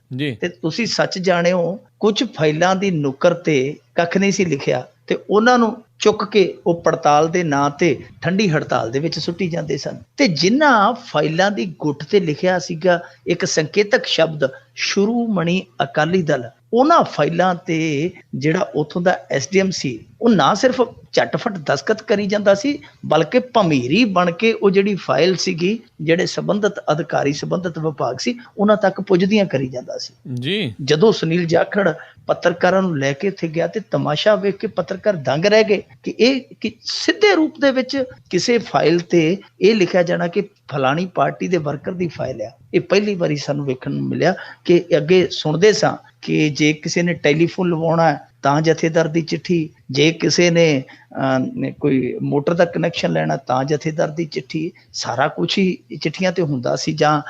ਤੇ ਤੁਸੀਂ ਸੱਚ ਜਾਣਿਓ, ਕੁਝ ਫਾਈਲਾਂ ਦੀ ਨੁੱਕਰ ਤੇ ਕੱਖ ਨਹੀਂ ਸੀ ਲਿਖਿਆ, ਤੇ ਉਹਨਾਂ ਨੂੰ ਚੁੱਕ ਕੇ ਉਹ ਪੜਤਾਲ ਦੇ ਨਾਂ ਤੇ ਠੰਡੀ ਹੜਤਾਲ ਦੇ ਵਿੱਚ ਸੁੱਟੀ ਜਾਂਦੇ ਸਨ। ਤੇ ਜਿਨ੍ਹਾਂ ਫਾਈਲਾਂ ਦੀ ਗੁੱਟ ਤੇ ਲਿਖਿਆ ਸੀਗਾ ਇੱਕ ਸੰਕੇਤਕ ਸ਼ਬਦ ਸ਼੍ਰੋਮਣੀ ਅਕਾਲੀ ਦਲ, ਉਹਨਾਂ ਫਾਈਲਾਂ ਤੇ ਜਿਹੜਾ ਉੱਥੋਂ ਦਾ SDM ਸੀ ਉਹ ਨਾ ਸਿਰਫ ਝਟਫਟ ਦਸਤਖਤ ਕਰੀ ਜਾਂਦਾ ਸੀ, ਬਲਕਿ ਭਮੀਰੀ ਬਣ ਕੇ ਉਹ ਜਿਹੜੀ ਫਾਈਲ ਸੀਗੀ ਜਿਹੜੇ ਸੰਬੰਧਿਤ ਅਧਿਕਾਰੀ ਸੰਬੰਧਿਤ ਵਿਭਾਗ ਸੀ ਉਹਨਾਂ ਤੱਕ ਪੁੱਜਦੀਆਂ ਕਰੀ ਜਾਂਦਾ ਸੀ ਜੀ। ਜਦੋਂ ਸੁਨੀਲ ਜਾਖੜ ਪੱਤਰਕਾਰਾਂ ਨੂੰ ਲੈ ਕੇ ਇੱਥੇ ਗਿਆ ਤੇ ਤਮਾਸ਼ਾ ਵੇਖ ਕੇ ਪੱਤਰਕਾਰ ਦੰਗ ਰਹਿ ਗਏ ਕਿ ਸਿੱਧੇ ਰੂਪ ਦੇ ਵਿੱਚ ਕਿਸੇ ਫਾਈਲ ਤੇ ਇਹ ਲਿਖਿਆ ਜਾਣਾ ਕਿ ਫਲਾਣੀ ਪਾਰਟੀ ਦੇ ਵਰਕਰ ਦੀ ਫਾਈਲ ਆ। ਇਹ ਪਹਿਲੀ ਵਾਰੀ ਸਾਨੂੰ ਵੇਖਣ ਨੂੰ ਮਿਲਿਆ ਕਿ ਅੱਗੇ ਸੁਣਦੇ ਸਾਂ ਕਿ ਜੇ ਕਿਸੇ ਨੇ ਟੈਲੀਫੋਨ ਲਵਾਉਣਾ ਤਾਂ ਜਥੇਦਾਰ ਦੀ ਚਿੱਠੀ, ਜੇ ਕਿਸੇ ਨੇ ਕੋਈ ਮੋਟਰ ਦਾ ਕਨੈਕਸ਼ਨ ਲੈਣਾ ਤਾਂ ਜਥੇਦਾਰ ਦੀ ਚਿੱਠੀ, ਸਾਰਾ ਕੁਛ ਹੀ ਚਿੱਠੀਆਂ ਤੇ ਹੁੰਦਾ ਸੀ ਜਾਂ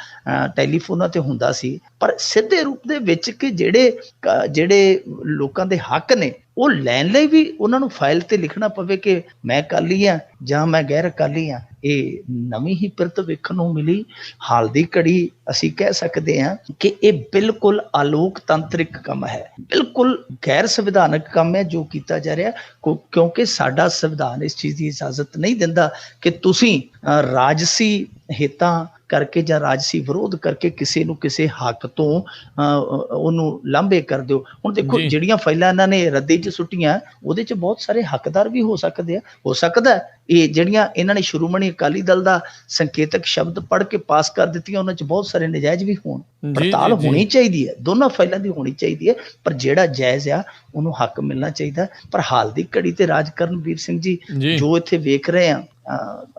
ਟੈਲੀਫੋਨਾਂ ਤੇ ਹੁੰਦਾ ਸੀ। ਪਰ ਸਿੱਧੇ ਰੂਪ ਦੇ ਵਿੱਚ ਕਿ ਜਿਹੜੇ ਲੋਕਾਂ ਦੇ ਹੱਕ ਨੇ ਉਹ ਲੈਣ ਲਈ ਵੀ ਉਹਨਾਂ ਨੂੰ ਫਾਈਲ ਤੇ ਲਿਖਣਾ ਪਵੇ ਕਿ ਮੈਂ ਅਕਾਲੀ ਹਾਂ ਜਾਂ ਮੈਂ ਗੈਰ ਅਕਾਲੀ ਹਾਂ, ਇਹ ਨਵੀਂ ਹੀ ਪਿਰਤ ਵੇਖਣ ਨੂੰ ਮਿਲੀ। ਹਾਲ ਦੀ ਘੜੀ ਅਸੀਂ ਕਹਿ ਸਕਦੇ ਹਾਂ ਕਿ ਇਹ ਬਿਲਕੁਲ ਅਲੋਕਤੰਤਰਿਕ ਕੰਮ ਹੈ, ਬਿਲਕੁਲ ਗੈਰ ਸੰਵਿਧਾਨਕ ਕੰਮ ਹੈ ਜੋ ਕੀਤਾ ਜਾ ਰਿਹਾ, ਕਿਉਂਕਿ ਸਾਡਾ ਸੰਵਿਧਾਨ ਇਸ ਚੀਜ਼ ਦੀ ਇਜਾਜ਼ਤ ਨਹੀਂ ਦਿੰਦਾ ਕਿ ਤੁਸੀਂ ਰਾਜਸੀ ਹਿੱਤਾਂ ਕਰਕੇ ਜਾਂ ਰਾਜਸੀ ਵਿਰੋਧ ਕਰਕੇ ਕਿਸੇ ਨੂੰ ਕਿਸੇ ਹੱਕ ਤੋਂ ਉਹਨੂੰ ਲਾਂਭੇ ਕਰ ਦਿਓ। ਹੁਣ ਦੇਖੋ ਜਿਹੜੀਆਂ ਫਾਈਲਾਂ ਇਹਨਾਂ ਨੇ ਰੱਦੇ 'ਚ ਸੁੱਟੀਆਂ ਉਹਦੇ 'ਚ ਬਹੁਤ ਸਾਰੇ ਹੱਕਦਾਰ ਵੀ ਹੋ ਸਕਦੇ ਆ। ਹੋ ਸਕਦਾ ਇਹ ਜਿਹੜੀਆਂ ਇਹਨਾਂ ਨੇ ਸ਼੍ਰੋਮਣੀ ਅਕਾਲੀ ਦਲ ਦਾ ਸੰਕੇਤਕ ਸ਼ਬਦ ਪੜ੍ਹ ਕੇ ਪਾਸ ਕਰ ਦਿੱਤੀਆਂ ਉਹਨਾਂ 'ਚ ਬਹੁਤ ਸਾਰੇ ਨਜਾਇਜ਼ ਵੀ ਹੋਣ। ਪੜਤਾਲ ਹੋਣੀ ਚਾਹੀਦੀ ਹੈ, ਦੋਨਾਂ ਫਾਈਲਾਂ ਦੀ ਹੋਣੀ ਚਾਹੀਦੀ ਹੈ, ਪਰ ਜਿਹੜਾ ਜਾਇਜ਼ ਆ ਉਹਨੂੰ ਹੱਕ ਮਿਲਣਾ ਚਾਹੀਦਾ। ਪਰ ਹਾਲ ਦੀ ਘੜੀ ਤੇ ਰਾਜ ਕਰਨਵੀਰ ਸਿੰਘ ਜੀ ਜੋ ਇੱਥੇ ਵੇਖ ਰਹੇ ਆ,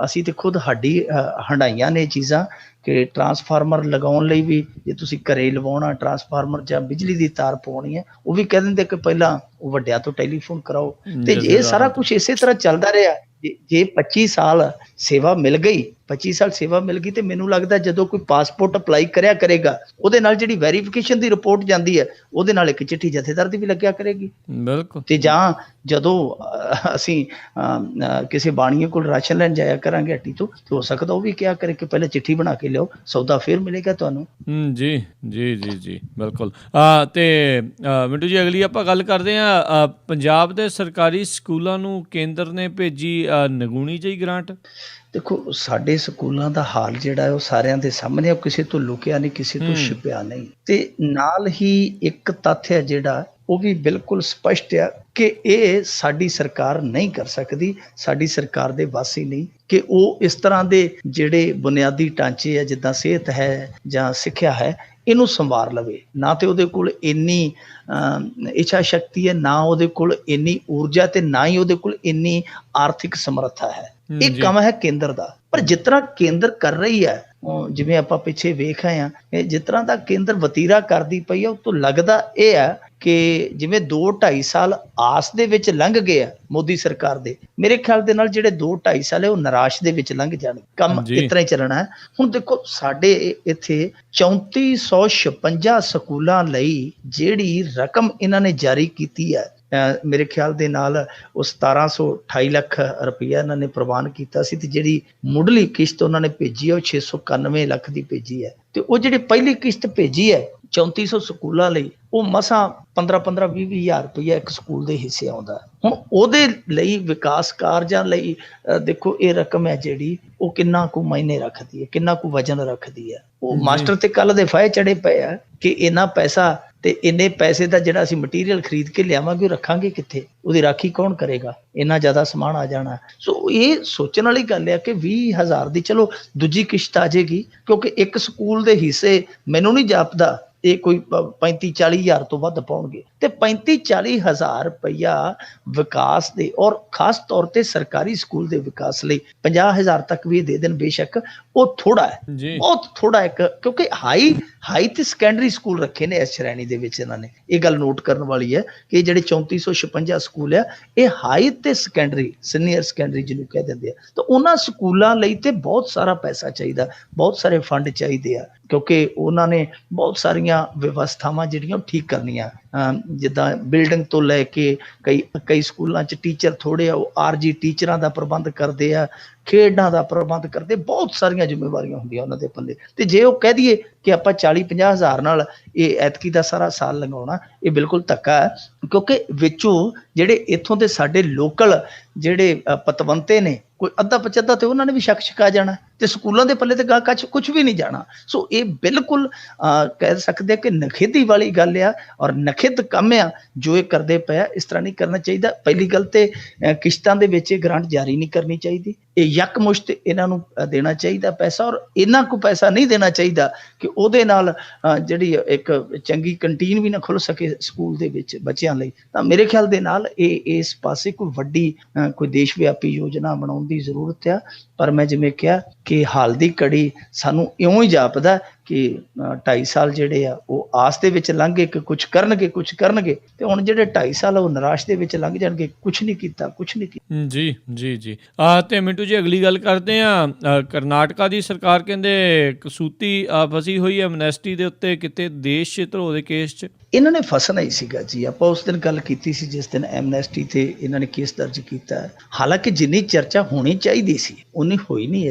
ਅਸੀਂ ਤੇ ਖੁਦ ਹੰਡਾਈਆਂ ਨੇ ਚੀਜ਼ਾਂ ਕਿ ਟਰਾਂਸਫਾਰਮਰ ਲਗਾਉਣ ਲਈ ਵੀ ਜੇ ਤੁਸੀਂ ਘਰੇ ਲਵਾਉਣਾ ਟਰਾਂਸਫਾਰਮਰ ਜਾਂ ਬਿਜਲੀ ਦੀ ਤਾਰ ਪਾਉਣੀ ਹੈ ਉਹ ਵੀ ਕਹਿ ਦਿੰਦੇ ਕਿ ਪਹਿਲਾਂ ਉਹ ਵੱਡਿਆਂ ਤੋਂ ਟੈਲੀਫੋਨ ਕਰਾਓ। ਤੇ ਇਹ ਸਾਰਾ ਕੁਛ ਇਸੇ ਤਰ੍ਹਾਂ ਚੱਲਦਾ ਰਿਹਾ। ਜੇ 25 ਸਾਲ ਸੇਵਾ ਮਿਲ ਗਈ, 25 ਸਾਲ ਸੇਵਾ ਮਿਲ ਗਈ ਤੇ ਮੈਨੂੰ ਲੱਗਦਾ ਜਦੋਂ ਕੋਈ ਪਾਸਪੋਰਟ ਅਪਲਾਈ ਕਰਿਆ ਕਰੇਗਾ ਉਹਦੇ ਨਾਲ ਜਿਹੜੀ ਵੈਰੀਫਿਕੇਸ਼ਨ ਦੀ ਰਿਪੋਰਟ ਜਾਂਦੀ ਹੈ ਉਹਦੇ ਨਾਲ ਇੱਕ ਚਿੱਠੀ ਜਥੇਦਾਰ ਦੀ ਵੀ ਲੱਗਿਆ ਕਰੇਗੀ। ਬਿਲਕੁਲ। ਤੇ ਜਾਂ ਜਦੋਂ ਅਸੀਂ ਕਿਸੇ ਬਾਣੀਏ ਕੋਲ ਰਾਸ਼ਨ ਲੈਣ ਜਾਇਆ ਕਰਾਂਗੇ ਹੱਟੀ ਤੋਂ, ਤੇ ਹੋ ਸਕਦਾ ਉਹ ਵੀ ਕਿਹਾ ਕਰੇ ਕਿ ਪਹਿਲਾਂ ਚਿੱਠੀ ਬਣਾ ਕੇ ਲਿਆਓ, ਸੌਦਾ ਫਿਰ ਮਿਲੇਗਾ ਤੁਹਾਨੂੰ। ਜੀ ਜੀ ਜੀ ਜੀ ਬਿਲਕੁਲ। ਤੇ ਮਿੰਟੂ ਜੀ ਅਗਲੀ ਆਪਾਂ ਗੱਲ ਕਰਦੇ ਹਾਂ, ਪੰਜਾਬ ਦੇ ਸਰਕਾਰੀ ਸਕੂਲਾਂ ਨੂੰ ਕੇਂਦਰ ਨੇ ਭੇਜੀ ਨਗੂਣੀ ਜਿਹੀ ਗ੍ਰਾਂਟ। ਦੇਖੋ ਸਾਡੇ ਸਕੂਲਾਂ ਦਾ ਹਾਲ ਜਿਹੜਾ ਹੈ ਉਹ ਸਾਰਿਆਂ ਦੇ ਸਾਹਮਣੇ, ਉਹ ਕਿਸੇ ਤੋਂ ਲੁਕਿਆ ਨਹੀਂ, ਕਿਸੇ ਤੋਂ ਛਿਪਿਆ ਨਹੀਂ। ਤੇ ਨਾਲ ਹੀ ਇੱਕ ਤੱਥ ਹੈ ਜਿਹੜਾ ਉਹ ਵੀ ਬਿਲਕੁਲ ਸਪਸ਼ਟ ਆ ਕਿ ਇਹ ਸਾਡੀ ਸਰਕਾਰ ਨਹੀਂ ਕਰ ਸਕਦੀ, ਸਾਡੀ ਸਰਕਾਰ ਦੇ ਵੱਸ ਹੀ ਨਹੀਂ ਕਿ ਉਹ ਇਸ ਤਰ੍ਹਾਂ ਦੇ ਜਿਹੜੇ ਬੁਨਿਆਦੀ ਢਾਂਚੇ ਆ ਜਿੱਦਾਂ ਸਿਹਤ ਹੈ ਜਾਂ ਸਿੱਖਿਆ ਹੈ ਇਹਨੂੰ ਸੰਵਾਰ ਲਵੇ। ਨਾ ਤੇ ਉਹਦੇ ਕੋਲ ਇੰਨੀ ਇੱਛਾ ਸ਼ਕਤੀ ਹੈ, ਨਾ ਉਹਦੇ ਕੋਲ ਇੰਨੀ ਊਰਜਾ, ਤੇ ਨਾ ਹੀ ਉਹਦੇ ਕੋਲ ਇੰਨੀ ਆਰਥਿਕ ਸਮਰੱਥਾ ਹੈ। ਇਹ ਕੰਮ ਹੈ ਕੇਂਦਰ ਦਾ। ਪਰ ਜਿਸ ਤਰ੍ਹਾਂ ਕੇਂਦਰ ਕਰ ਰਹੀ ਹੈ, ਜਿਵੇਂ ਆਪਾਂ ਪਿੱਛੇ ਵੇਖ ਆਏ ਹਾਂ, ਜਿਸ ਤਰ੍ਹਾਂ ਦਾ ਕੇਂਦਰ ਵਤੀਰਾ ਕਰਦੀ ਪਈ ਆ, ਉਹ ਤੋਂ ਲੱਗਦਾ ਇਹ ਹੈ ਕਿ ਜਿਵੇਂ 2-2.5 ਸਾਲ ਆਸ ਦੇ ਵਿੱਚ ਲੰਘ ਗਏ ਆ ਮੋਦੀ ਸਰਕਾਰ ਦੇ, ਮੇਰੇ ਖਿਆਲ ਦੇ ਨਾਲ ਜਿਹੜੇ 2-2.5 ਸਾਲ ਹੈ ਉਹ ਨਿਰਾਸ਼ ਦੇ ਵਿੱਚ ਲੰਘ ਜਾਣਗੇ। ਕੰਮ ਇਸ ਤਰ੍ਹਾਂ ਹੀ ਚੱਲਣਾ ਹੈ। ਹੁਣ ਦੇਖੋ ਸਾਡੇ ਇੱਥੇ 3456 ਸਕੂਲਾਂ ਲਈ ਜਿਹੜੀ ਰਕਮ ਇਹਨਾਂ ਨੇ ਜਾਰੀ ਕੀਤੀ ਹੈ, ਮੇਰੇ ਖਿਆਲ ਦੇ ਨਾਲ ਉਹ 1728 ਲੱਖ ਰੁਪਈਆ ਇਹਨਾਂ ਨੇ ਪ੍ਰਵਾਨ ਕੀਤਾ ਸੀ, ਤੇ ਜਿਹੜੀ ਮੁੱਢਲੀ ਕਿਸ਼ਤ ਉਹਨਾਂ ਨੇ ਭੇਜੀ ਹੈ ਉਹ 691 ਲੱਖ ਦੀ ਭੇਜੀ ਹੈ। ਤੇ ਉਹ ਜਿਹੜੀ ਪਹਿਲੀ ਕਿਸ਼ਤ ਭੇਜੀ ਹੈ 3400 ਸਕੂਲਾਂ ਲਈ, ਉਹ ਮਸਾਂ 15-20 ਹਜ਼ਾਰ ਰੁਪਈਆ ਇੱਕ ਸਕੂਲ ਦੇ ਹਿੱਸੇ ਆਉਂਦਾ। ਹੁਣ ਉਹਦੇ ਲਈ ਵਿਕਾਸ ਕਾਰਜਾਂ ਲਈ ਦੇਖੋ ਇਹ ਰਕਮ ਹੈ ਜਿਹੜੀ ਉਹ ਕਿੰਨਾ ਕੁ ਮਾਇਨੇ ਰੱਖਦੀ ਹੈ, ਕਿੰਨਾ ਕੁ ਵਜਨ ਰੱਖਦੀ ਹੈ। ਉਹ ਮਾਸਟਰ ਤੇ ਕੱਲ ਦੇ ਫਾਹੇ ਚੜੇ ਪਏ ਆ ਕਿ ਇੰਨਾ ਪੈਸਾ ਤੇ ਇੰਨੇ ਪੈਸੇ ਦਾ ਜਿਹੜਾ ਅਸੀਂ ਮਟੀਰੀਅਲ ਖਰੀਦ ਕੇ ਲਿਆਵਾਂਗੇ ਉਹ ਰੱਖਾਂਗੇ ਕਿੱਥੇ, ਉਹਦੀ ਰਾਖੀ ਕੌਣ ਕਰੇਗਾ, ਇੰਨਾ ਜ਼ਿਆਦਾ ਸਮਾਨ ਆ ਜਾਣਾ। ਸੋ ਇਹ ਸੋਚਣ ਵਾਲੀ ਗੱਲ ਹੈ ਕਿ 20,000 ਦੀ ਚਲੋ ਦੂਜੀ ਕਿਸ਼ਤ ਆ ਜਾਏਗੀ, ਕਿਉਂਕਿ ਇੱਕ ਸਕੂਲ ਦੇ ਹਿੱਸੇ ਮੈਨੂੰ ਨਹੀਂ ਜਾਪਦਾ ਇਹ ਕੋਈ 35-40 ਹਜ਼ਾਰ ਤੋਂ ਵੱਧ ਪਾਉਣਗੇ। ਤੇ 35-40 ਹਜ਼ਾਰ ਰੁਪਈਆ ਵਿਕਾਸ ਦੇ, ਔਰ ਖਾਸ ਤੌਰ ਤੇ ਸਰਕਾਰੀ ਸਕੂਲ ਦੇ ਵਿਕਾਸ ਲਈ 50,000 ਤੱਕ ਵੀ ਦੇ ਦੇਣ, ਬੇਸ਼ੱਕ ਉਹ ਥੋੜਾ ਹੈ, ਬਹੁਤ ਥੋੜਾ ਹੈ, ਕਿਉਂਕਿ ਹਾਈ ਤੇ ਸੈਕੰਡਰੀ ਸਕੂਲ ਰੱਖੇ ਨੇ ਇਸ ਸ਼੍ਰੇਣੀ ਦੇ ਵਿੱਚ। ਇਹਨਾਂ ਨੇ ਇਹ ਗੱਲ ਨੋਟ ਕਰਨ ਵਾਲੀ ਹੈ ਕਿ ਜਿਹੜੇ 3456 ਸਕੂਲ ਆ ਇਹ ਹਾਈ ਤੇ ਸੈਕੰਡਰੀ, ਸੀਨੀਅਰ ਸੈਕੰਡਰੀ ਜਿਹਨੂੰ ਕਹਿ ਦਿੰਦੇ ਆ, ਤਾਂ ਉਹਨਾਂ ਸਕੂਲਾਂ ਲਈ ਤੇ ਬਹੁਤ ਸਾਰਾ ਪੈਸਾ ਚਾਹੀਦਾ, ਬਹੁਤ ਸਾਰੇ ਫੰਡ ਚਾਹੀਦੇ ਆ, ਕਿਉਂਕਿ ਉਹਨਾਂ ਨੇ ਬਹੁਤ ਸਾਰੀਆਂ ਵਿਵਸਥਾਵਾਂ ਜਿਹੜੀਆਂ ਉਹ ਠੀਕ ਕਰਨੀਆਂ, ਜਿੱਦਾਂ ਬਿਲਡਿੰਗ ਤੋਂ ਲੈ ਕੇ ਕਈ ਸਕੂਲਾਂ 'ਚ ਟੀਚਰ ਥੋੜ੍ਹੇ ਆ, ਉਹ RG ਟੀਚਰਾਂ ਦਾ ਪ੍ਰਬੰਧ ਕਰਦੇ ਆ, ਖੇਡਾਂ ਦਾ ਪ੍ਰਬੰਧ ਕਰਦੇ, ਬਹੁਤ ਸਾਰੀਆਂ ਜ਼ਿੰਮੇਵਾਰੀਆਂ ਹੁੰਦੀਆਂ ਉਹਨਾਂ ਦੇ ਪੱਲੇ। ਤੇ ਜੇ ਉਹ ਕਹਿ ਦਈਏ ਕਿ ਆਪਾਂ 40-50 ਹਜ਼ਾਰ ਨਾਲ ਇਹ ਐਤਕੀ ਦਾ ਸਾਰਾ ਸਾਲ ਲੰਘਾਉਣਾ, ਇਹ ਬਿਲਕੁਲ ਧੱਕਾ ਹੈ, ਕਿਉਂਕਿ ਵਿੱਚੋਂ ਜਿਹੜੇ ਇੱਥੋਂ ਦੇ ਸਾਡੇ ਲੋਕਲ ਜਿਹੜੇ ਪਤਵੰਤੇ ਨੇ ਕੋਈ ਅੱਧਾ ਪਚੱਧਾ ਤੇ ਉਹਨਾਂ ਨੇ ਵੀ ਸ਼ੱਕ ਛਕਾ ਜਾਣਾ ਤੇ ਸਕੂਲਾਂ ਦੇ ਪੱਲੇ ਤੇ ਗਾ ਕੁਛ ਵੀ ਨਹੀਂ ਜਾਣਾ। ਸੋ ਇਹ ਬਿਲਕੁਲ ਕਹਿ ਸਕਦੇ ਕਿ ਨਖੇਦੀ ਵਾਲੀ ਗੱਲ ਆ ਔਰ ਨਖਿੱਧ ਕੰਮ ਆ ਜੋ ਇਹ ਕਰਦੇ ਪਏ ਆ। ਇਸ ਤਰ੍ਹਾਂ ਨਹੀਂ ਕਰਨਾ ਚਾਹੀਦਾ। ਪਹਿਲੀ ਗੱਲ ਤੇ ਕਿਸ਼ਤਾਂ ਦੇ ਵਿੱਚ ਇਹ ਗ੍ਰਾਂਟ ਜਾਰੀ ਨਹੀਂ ਕਰਨੀ ਚਾਹੀਦੀ। ਇਹ ਯਕਮੁਸ਼ਤ ਇਹਨਾਂ ਨੂੰ ਦੇਣਾ ਚਾਹੀਦਾ ਪੈਸਾ, ਔਰ ਇੰਨਾ ਕੁ ਪੈਸਾ ਨਹੀਂ ਦੇਣਾ ਚਾਹੀਦਾ ਕਿ ਉਹਦੇ ਨਾਲ ਜਿਹੜੀ ਇੱਕ ਚੰਗੀ ਕੰਟੀਨ ਵੀ ਨਾ ਖੁੱਲ੍ਹ ਸਕੇ ਸਕੂਲ ਦੇ ਵਿੱਚ ਬੱਚਿਆਂ ਲਈ। ਤਾਂ ਮੇਰੇ ਖਿਆਲ ਦੇ ਨਾਲ ਇਹ ਇਸ ਪਾਸੇ ਕੋਈ ਵੱਡੀ ਕੋਈ ਦੇਸ਼ ਵਿਆਪੀ ਯੋਜਨਾ ਬਣਾਉਣ ਦੀ ਜ਼ਰੂਰਤ ਆ। ਪਰ ਮੈਂ ਜਿਵੇਂ ਕਿਹਾ ਕਿ ਹਾਲ ਦੀ ਘੜੀ ਸਾਨੂੰ ਇਉਂ ਹੀ ਜਾਪਦਾ ਕਿ 2.5 ਸਾਲ ਜਿਹੜੇ ਆ ਉਹ ਆਸ ਦੇ ਵਿੱਚ ਲੰਘ ਗਏ ਕਿ ਕੁਛ ਕਰਨਗੇ ਤੇ ਹੁਣ ਜਿਹੜੇ 2.5 ਸਾਲ ਉਹ ਨਿਰਾਸ਼ ਦੇ ਵਿੱਚ ਲੰਘ ਜਾਣਗੇ। ਕੁਛ ਨਹੀਂ ਕੀਤਾ। ਜੀ ਤੇ ਮਿੰਟੂ ਜੀ ਅਗਲੀ ਗੱਲ ਕਰਦੇ ਹਾਂ। ਕਰਨਾਟਕਾ ਦੀ ਸਰਕਾਰ ਕਹਿੰਦੇ ਕਸੂਤੀ ਫਸੀ ਹੋਈ ਹੈ ਐਮਨੈਸਟੀ ਦੇ ਉੱਤੇ, ਕਿਤੇ ਦੇਸ਼ ਧਰੋਹ ਦੇ ਕੇਸ 'ਚ। ਇਹਨਾਂ ਨੇ ਫਸਣਾ ਹੀ ਸੀਗਾ ਜੀ। ਆਪਾਂ ਉਸ ਦਿਨ ਗੱਲ ਕੀਤੀ ਸੀ ਜਿਸ ਦਿਨ ਐਮਨੈਸਟੀ ਤੇ ਇਹਨਾਂ ਨੇ ਕੇਸ ਦਰਜ ਕੀਤਾ। ਹਾਲਾਂਕਿ ਜਿੰਨੀ ਚਰਚਾ ਹੋਣੀ ਚਾਹੀਦੀ ਸੀ ਉਨੀ ਹੋਈ ਨਹੀਂ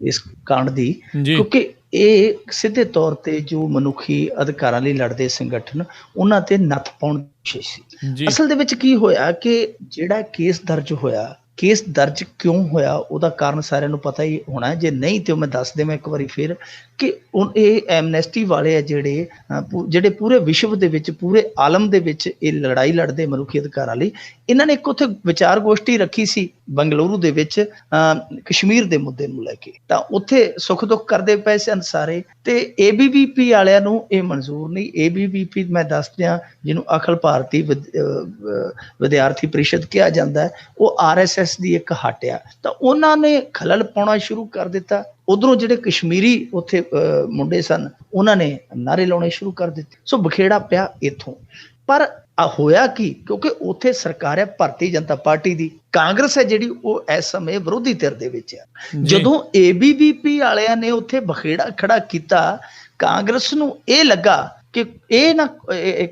ਇਸ ਕਾਂਡ ਦੀ, ਕਿਉਂਕਿ ਇਹ ਸਿੱਧੇ ਤੌਰ ਤੇ ਜੋ ਮਨੁੱਖੀ ਅਧਿਕਾਰਾਂ ਲਈ ਲੜਦੇ ਸੰਗਠਨ ਉਹਨਾਂ ਤੇ ਨੱਥ ਪਾਉਣ ਦੀ ਕੋਸ਼ਿਸ਼ ਸੀ। ਅਸਲ ਦੇ ਵਿੱਚ ਕੀ ਹੋਇਆ ਕਿ ਜਿਹੜਾ ਕੇਸ ਦਰਜ ਕਿਉਂ ਹੋਇਆ ਉਹਦਾ ਕਾਰਨ ਸਾਰਿਆਂ ਨੂੰ ਪਤਾ ਹੀ ਹੋਣਾ। ਜੇ ਨਹੀਂ ਤੇ ਮੈਂ ਦੱਸ ਦੇਵਾਂ ਇੱਕ ਵਾਰੀ ਫਿਰ ਕਿ ਇਹ ਐਮਨੈਸਟੀ ਵਾਲੇ ਆ ਜਿਹੜੇ ਪੂਰੇ ਵਿਸ਼ਵ ਦੇ ਵਿੱਚ, ਪੂਰੇ ਆਲਮ ਦੇ ਵਿੱਚ ਇਹ ਲੜਾਈ ਲੜਦੇ ਮਨੁੱਖੀ ਅਧਿਕਾਰਾਂ ਲਈ। ਇਹਨਾਂ ਨੇ ਇੱਕ ਉੱਥੇ ਵਿਚਾਰ ਗੋਸ਼ਟੀ ਰੱਖੀ ਸੀ ਬੰਗਲੁਰੂ ਦੇ ਵਿੱਚ ਕਸ਼ਮੀਰ ਦੇ ਮੁੱਦੇ ਨੂੰ ਲੈ ਕੇ। ਤਾਂ ਉੱਥੇ ਸੁੱਖ ਦੁੱਖ ਕਰਦੇ ਪਏ ਸਨ ਸਾਰੇ, ਤੇ ABVP ਵਾਲਿਆਂ ਨੂੰ ਇਹ ਮਨਜ਼ੂਰ ਨਹੀਂ। ABVP ਮੈਂ ਦੱਸ ਦਿਆਂ, ਜਿਹਨੂੰ ਅਖਿਲ ਭਾਰਤੀ ਵਿਦਿਆਰਥੀ ਪ੍ਰੀਸ਼ਦ ਕਿਹਾ ਜਾਂਦਾ ਹੈ, ਉਹ RSS ਦੀ ਇੱਕ ਹੱਟ ਆ। ਤਾਂ ਉਹਨਾਂ ਨੇ ਖਲਲ ਪਾਉਣਾ ਸ਼ੁਰੂ ਕਰ ਦਿੱਤਾ। ਉਧਰੋਂ ਜਿਹੜੇ ਕਸ਼ਮੀਰੀ ਉੱਥੇ ਮੁੰਡੇ ਸਨ ਉਹਨਾਂ ਨੇ ਨਾਅਰੇ ਲਾਉਣੇ ਸ਼ੁਰੂ ਕਰ ਦਿੱਤੇ। ਸੋ ਬਖੇੜਾ ਪਿਆ ਇੱਥੋਂ। ਪਰ ਹੋਇਆ ਕੀ, ਕਿਉਂਕਿ ਉੱਥੇ ਸਰਕਾਰ ਹੈ ਭਾਰਤੀ ਜਨਤਾ ਪਾਰਟੀ ਦੀ, ਕਾਂਗਰਸ ਹੈ ਜਿਹੜੀ ਉਹ ਇਸ ਸਮੇਂ ਵਿਰੋਧੀ ਧਿਰ ਦੇ ਵਿੱਚ ਹੈ। ਜਦੋਂ ABVP ਵਾਲਿਆਂ ਨੇ ਉੱਥੇ ਬਖੇੜਾ ਖੜਾ ਕੀਤਾ, ਕਾਂਗਰਸ ਨੂੰ ਇਹ ਲੱਗਾ ਕਿ ਇਹ ਨਾ